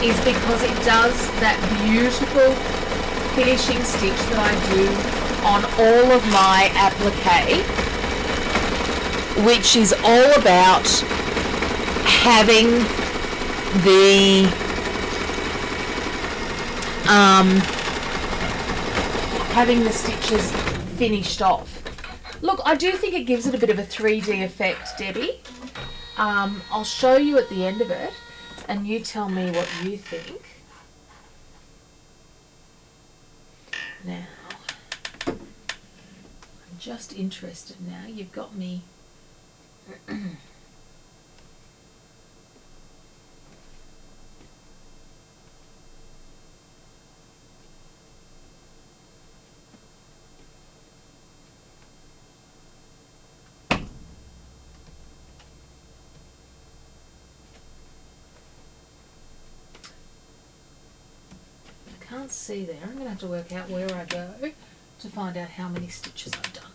S1: is because it does that beautiful finishing stitch that I do on all of my applique, which is all about having the stitches finished off. Look, I do think it gives it a bit of a 3D effect, Debbie. I'll show you at the end of it and you tell me what you think. Now, I'm just interested now. You've got me. Can't see there. I'm going to have to work out where I go to find out how many stitches I've done.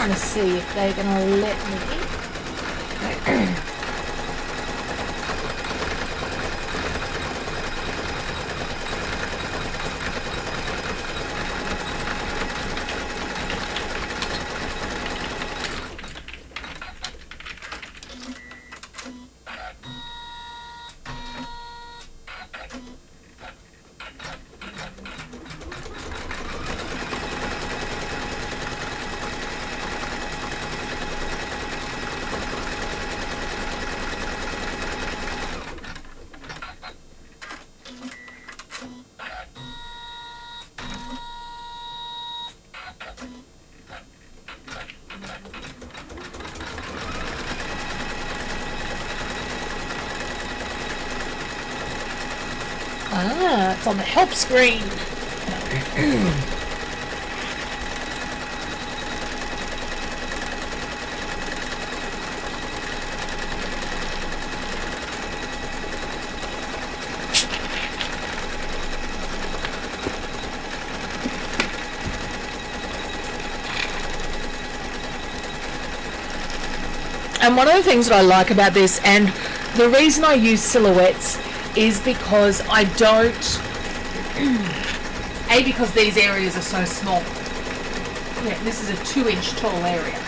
S1: trying to see if they're going to let me. Ah, it's on the help screen. And one of the things that I like about this, and the reason I use silhouettes, is because I don't, because these areas are so small. Yeah, this is a 2-inch tall area.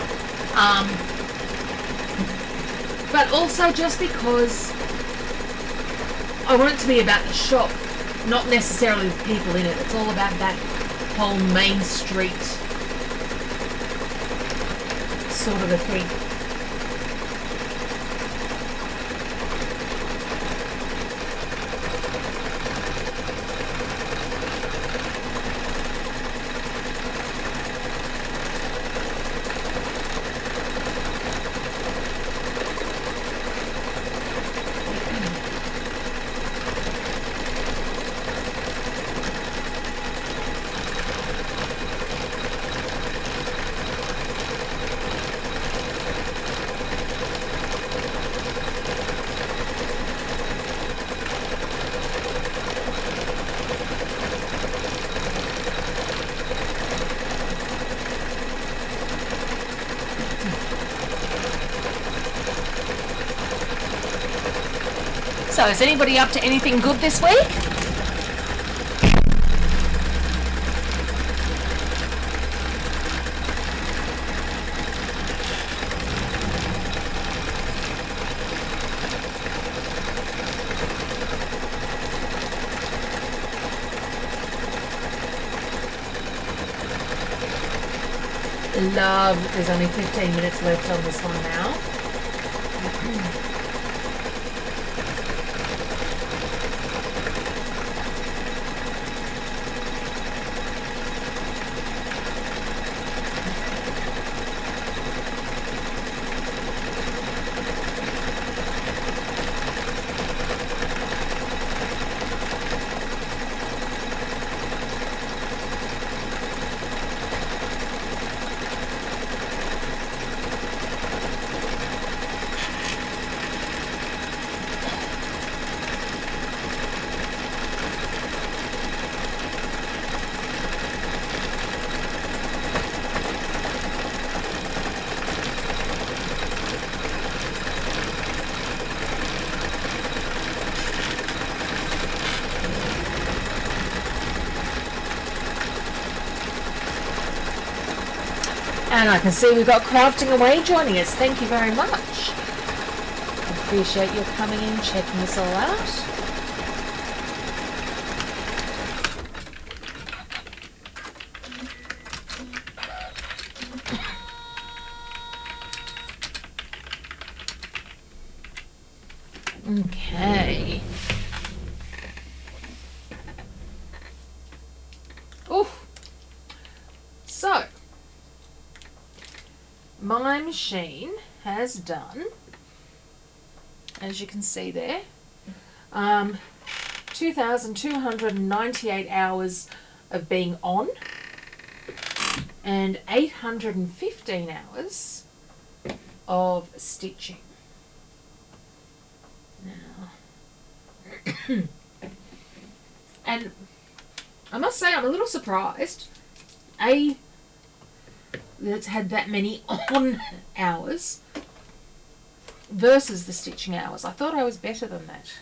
S1: But also just because I want it to be about the shop, not necessarily the people in it. It's all about that whole Main Street sort of a thing. So, is anybody up to anything good this week? Love that there's only 15 minutes left on this one now. And I can see we've got Crafting Away joining us. Thank you very much. Appreciate you coming in, checking this all out. Okay. Oof. So, my machine has done, as you can see there, 2,298 hours of being on and 815 hours of stitching. Now, and I must say I'm a little surprised. that it's had that many on hours versus the stitching hours. I thought I was better than that.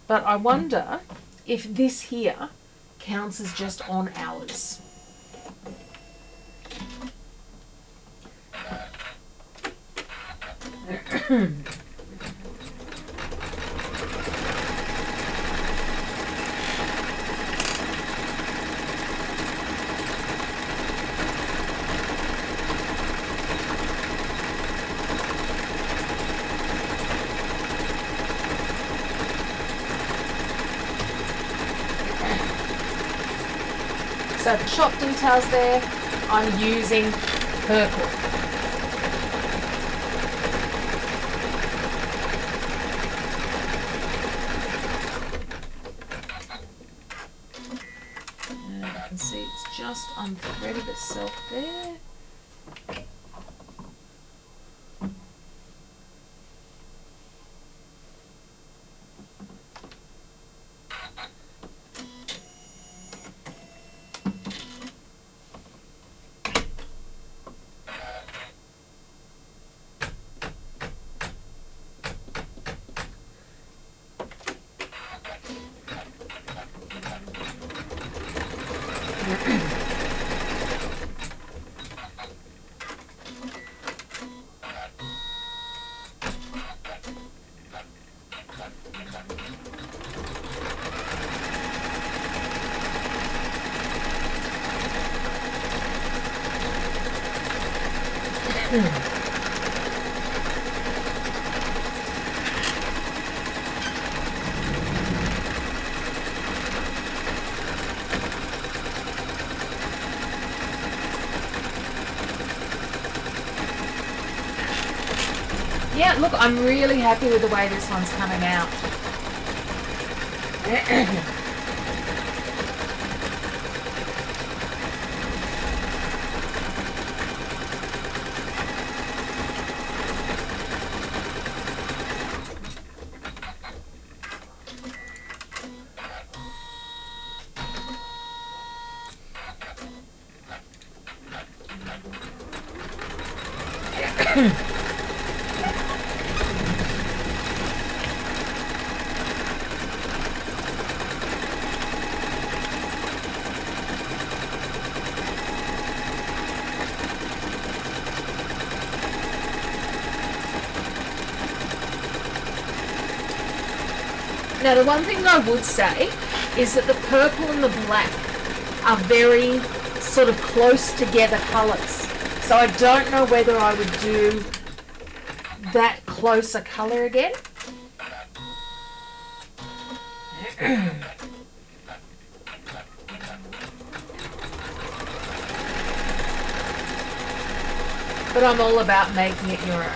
S1: But I wonder if this here counts as just on hours. So for shop details there, I'm using purple. And you can see it's just unthreaded itself there. Yeah, look, I'm really happy with the way this one's coming out. Now, the one thing I would say is that the purple and the black are very sort of close together colours. So I don't know whether I would do that closer colour again. But I'm all about making it your own.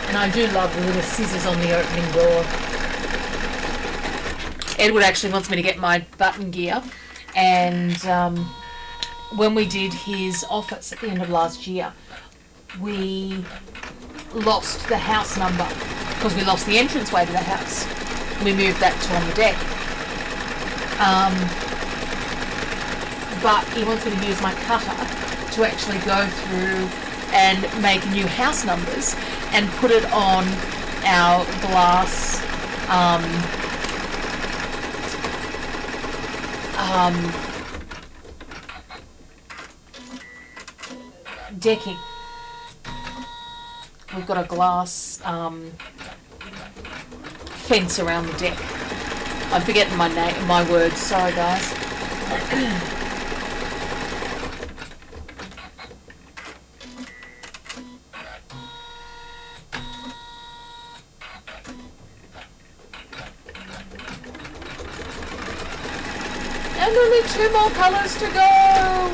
S1: And I do love the little scissors on the opening door. Edward actually wants me to get my button gear And when we did his office at the end of last year, we lost the house number because we lost the entranceway to the house. We moved that to on the deck. But he wants me to use my cutter to actually go through and make new house numbers and put it on our glass decking. We've got a glass fence around the deck. I'm forgetting my words. Sorry, guys. And only 2 more colours to go.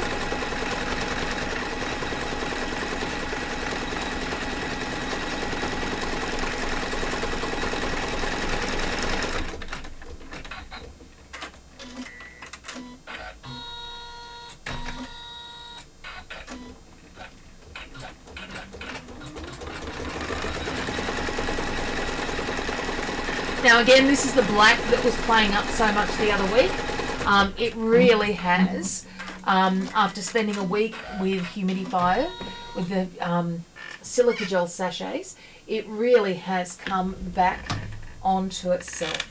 S1: Now again, this is the black that was playing up so much the other week. It really has, after spending a week with humidifier, with the silica gel sachets, it really has come back onto itself.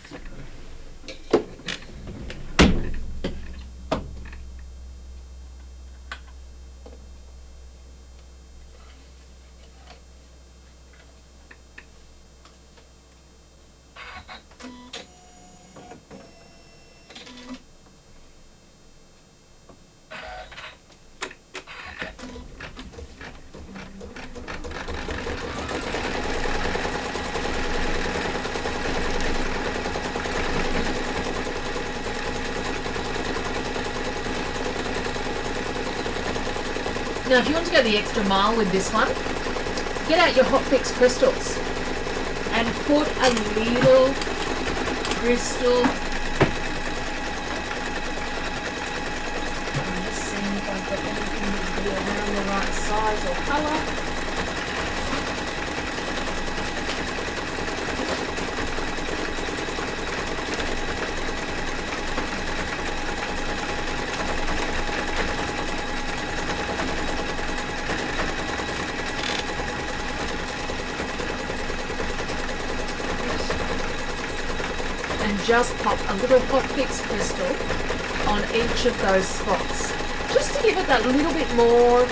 S1: Now, if you want to go the extra mile with this one, get out your Hot Fix crystals and put a little crystal. I'm just seeing if I've got anything to be around the right size or colour. Just pop a little Hot Fix crystal on each of those spots, just to give it that little bit more,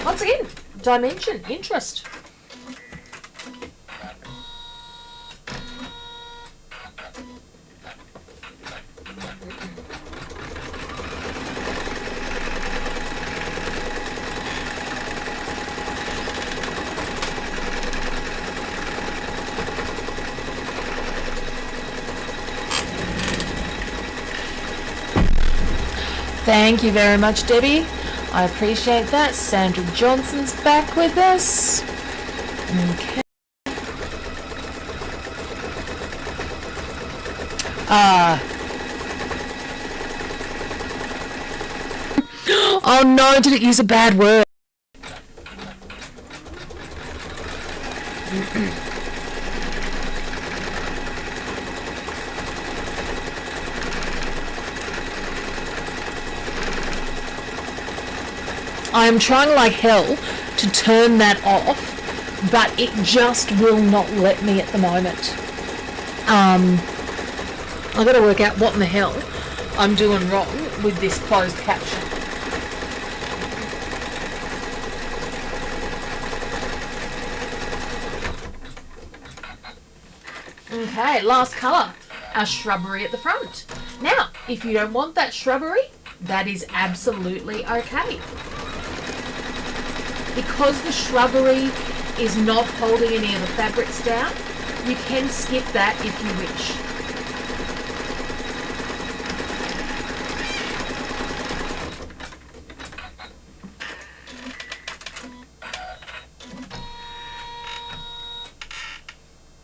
S1: once again, dimension, interest. Thank you very much, Debbie. I appreciate that. Sandra Johnson's back with us. Okay. Oh no, did it use a bad word? I am trying like hell to turn that off, but it just will not let me at the moment. I've got to work out what in the hell I'm doing wrong with this closed caption. Okay, last colour, our shrubbery at the front. Now, if you don't want that shrubbery, that is absolutely okay. Because the shrubbery is not holding any of the fabrics down, you can skip that if you wish.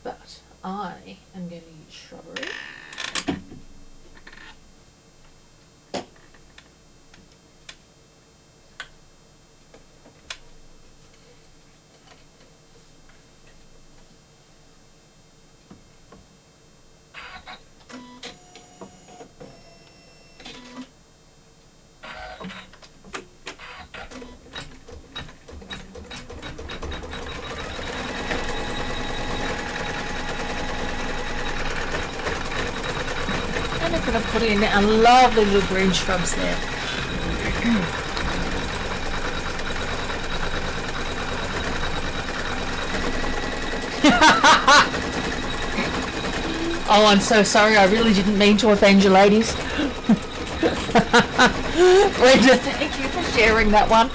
S1: But I am going to use shrubbery. kind of going to put in a lovely little green shrubs there. Oh, I'm so sorry. I really didn't mean to offend you, ladies. Brenda, thank you for sharing that one.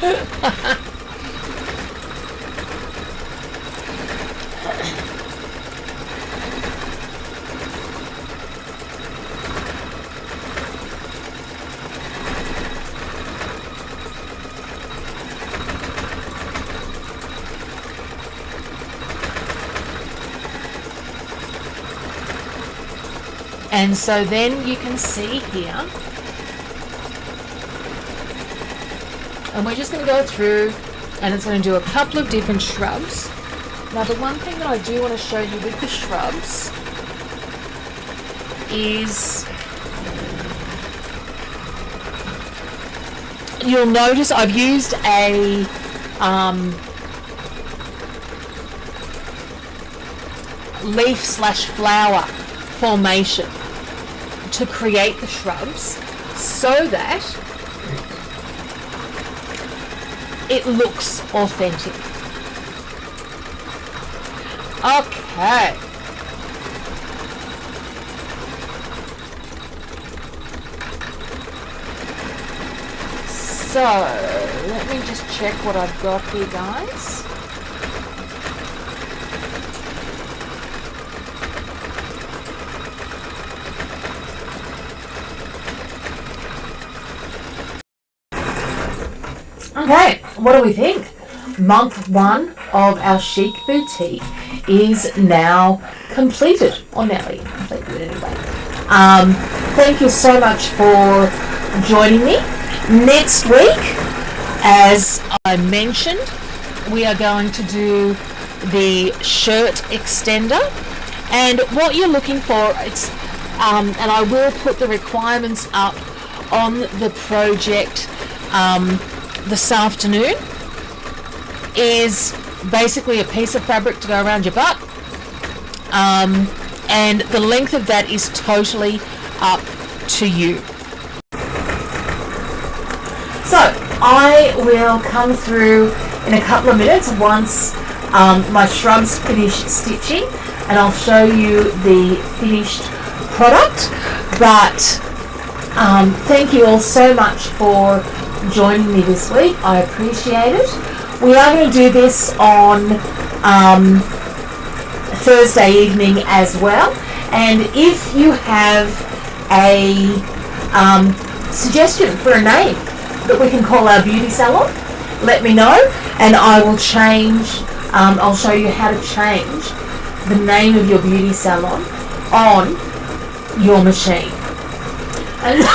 S1: And so then you can see here, and we're just going to go through, and it's going to do a couple of different shrubs. Now the one thing that I do want to show you with the shrubs is, you'll notice I've used a leaf/flower formation to create the shrubs so that it looks authentic. Okay. So, let me just check what I've got here, guys. Okay, what do we think? Month 1 of our Chic Boutique is now completed, or nearly completed anyway. Thank you so much for joining me. Next week, as I mentioned, we are going to do the shirt extender, and what you're looking for, it's and I will put the requirements up on the project this afternoon, is basically a piece of fabric to go around your butt, and the length of that is totally up to you. So I will come through in a couple of minutes once my shrubs finish stitching, and I'll show you the finished product. But thank you all so much for joining me this week. I appreciate it. We are going to do this on Thursday evening as well, and if you have a suggestion for a name that we can call our beauty salon, let me know, and I will change, I'll show you how to change the name of your beauty salon on your machine. And